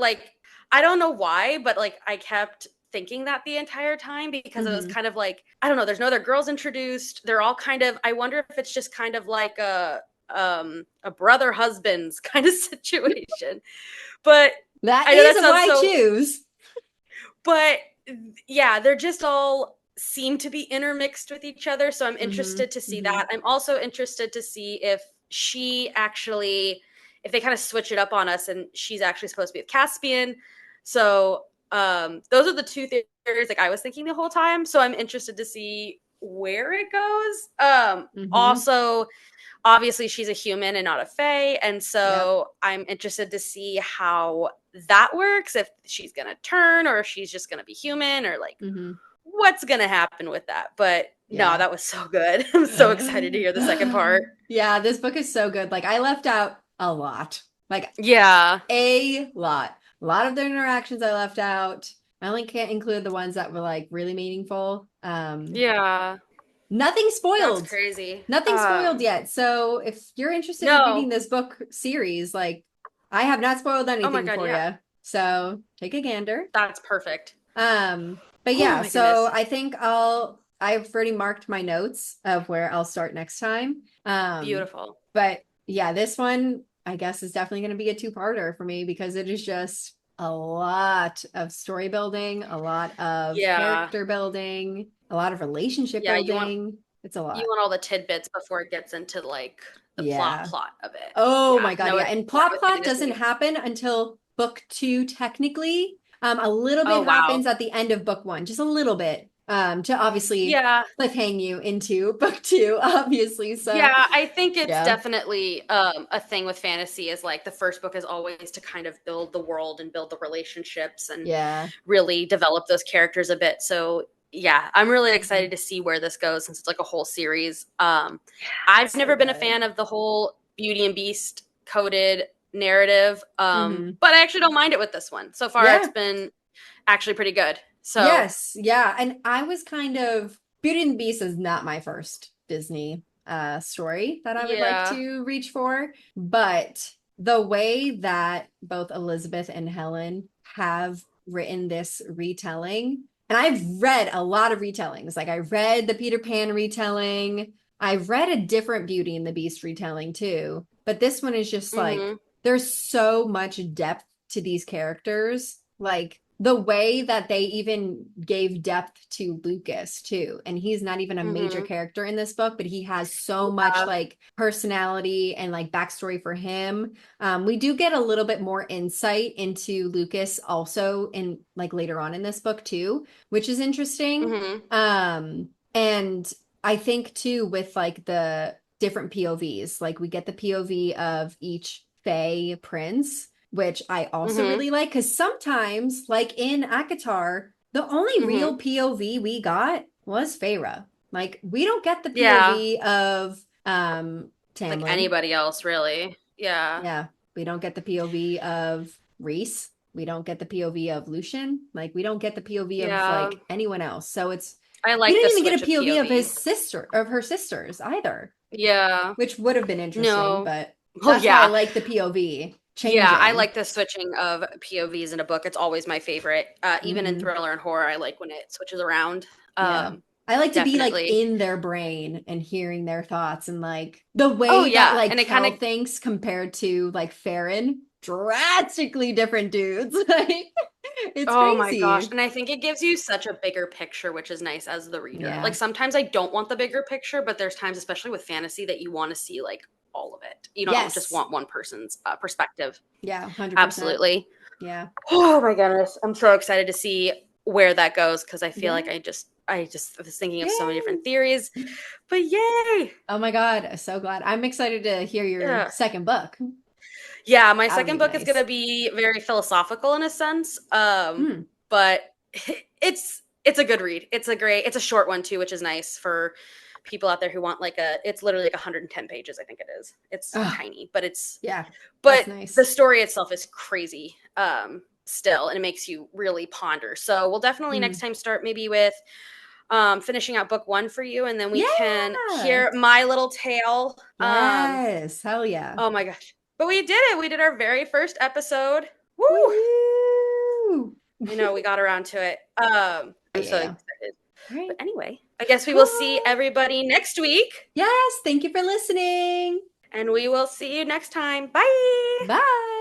don't know why, but like I kept thinking that the entire time because it was Mm-hmm. kind of like I don't know, there's no other girls introduced. They're all kind of I wonder if it's just kind of like a brother husbands kind of situation. But That I know is that a sounds why so choose. but yeah, they're just all seem to be intermixed with each other. So I'm Mm-hmm. interested to see Mm-hmm. that. I'm also interested to see if she actually, if they kind of switch it up on us and she's actually supposed to be with Caspian. So those are the two theories like I was thinking the whole time. So I'm interested to see where it goes. Mm-hmm. Also, obviously she's a human and not a fae, and Yep. so I'm interested to see how that works, if she's gonna turn or if she's just gonna be human or like Mm-hmm. what's gonna happen with that. But no, Yeah. that was so good. I'm so excited to hear the second part. Yeah, this book is so good. Like I left out a lot. Like Yeah. a lot. A lot of the interactions I left out. I only can't include the ones that were like really meaningful. Yeah, Nothing that's spoiled. crazy. Nothing spoiled yet. So if you're interested in reading No. this book series, like I have not spoiled Oh my anything god, for yeah, you. So take a gander. that's perfect. But Oh yeah, my so goodness. I think I've already marked my notes of where I'll start next time. Beautiful. But yeah, this one I guess is definitely going to be a two-parter for me because it is just a lot of story building, a lot of Yeah. character building, a lot of relationship Yeah, building. It's a you lot. want all the tidbits before it gets into like the Yeah. plot of it. Oh Yeah. my God, No, yeah. it And that plot was plot getting to doesn't see. happen until book 2, technically. A little Oh bit wow. happens at the end of book 1, just a little bit, to obviously Yeah. cliffhang you into book 2, obviously. So Yeah, I think it's yeah, definitely a thing with fantasy is like the first book is always to kind of build the world and build the relationships and yeah. really develop those characters a bit. So yeah, I'm really Mhm. excited to see where this goes since it's like a whole series. I've So never been a good. fan of the whole Beauty and Beast coded narrative, Hmm. but I actually don't mind it with this one. So far, it's Yeah. been actually pretty good. So, Yes. Yeah. And I was kind of Beauty and the Beast is not my first Disney story that I would like yeah. to reach for, but the way that both Elizabeth and Helen have written this retelling, and I've read a lot of retellings. Like I read the Peter Pan retelling. I've read a different Beauty and the Beast retelling too, but this one is just like Mm-hmm. there's so much depth to these characters. Like the way that they even gave depth to Lucas too. And he's not even a major Mm-hmm. character in this book, but he has so much Yeah. like personality and like backstory for him. We do get a little bit more insight into Lucas also in like later on in this book too, which is interesting. Mm-hmm. And I think too with like the different POVs, like we get the POV of each Fae prince, which I also Mm-hmm. really like because sometimes, like in Akatar, the only Mm-hmm. real POV we got was Feyre. Like we don't get the Yeah. POV of Like Tamlin. anybody else, really. Yeah. Yeah, we don't get the POV of Reese. We don't get the POV of Lucian. Like we don't get the POV of Yeah. like anyone else. So it's I we like the didn't even get switch a of POV of POV. his sister of her sisters either, Yeah. which would have been interesting, No. but Oh that's why I yeah. like the POV Yeah, I changing. like the switching of POVs in a book. It's always my favorite. Even in Hmm. thriller and horror, I like when it switches around. Yeah. I like to be like Definitely. in their brain and hearing their thoughts and like the Oh way that yeah, like and it kind Kel of thinks compared to like Farron, drastically different dudes. Like it's oh my gosh. crazy. And I think it gives you such a bigger picture, which is nice as the reader. Yeah. Like sometimes I don't want the bigger picture, but there's times, especially with fantasy, that you want to see like all of it. You don't just Yes. want one person's perspective. Yeah, 100%. Absolutely. Yeah. Oh my goodness. I'm so excited to see where that goes because I feel like Yeah. I just was thinking of so many Yay. different theories. But yay. Oh my God, so glad. I'm excited to hear your Yeah. second book. Yeah, my That'll second be book is going nice. to be very philosophical in a sense. Hmm. But it's a good read. It's a short one too, which is nice for people out there who want like it's literally like 110 pages, I think it is. It's Oh, tiny, but yeah. but That's nice. the story itself is crazy still, and it makes you really ponder. So we'll definitely next Hmm. time start maybe with finishing out book 1 for you, and then we can Yeah. hear my little tale. Yes. Hell yeah. Oh my gosh. But we did it. We did our very first episode. Woo! Woo! I know we got around to it. I'm so Yeah. excited. All right. But anyway, I guess we will see Cool. everybody next week, Yes. Thank you for listening. and we will see you next time. Bye. Bye.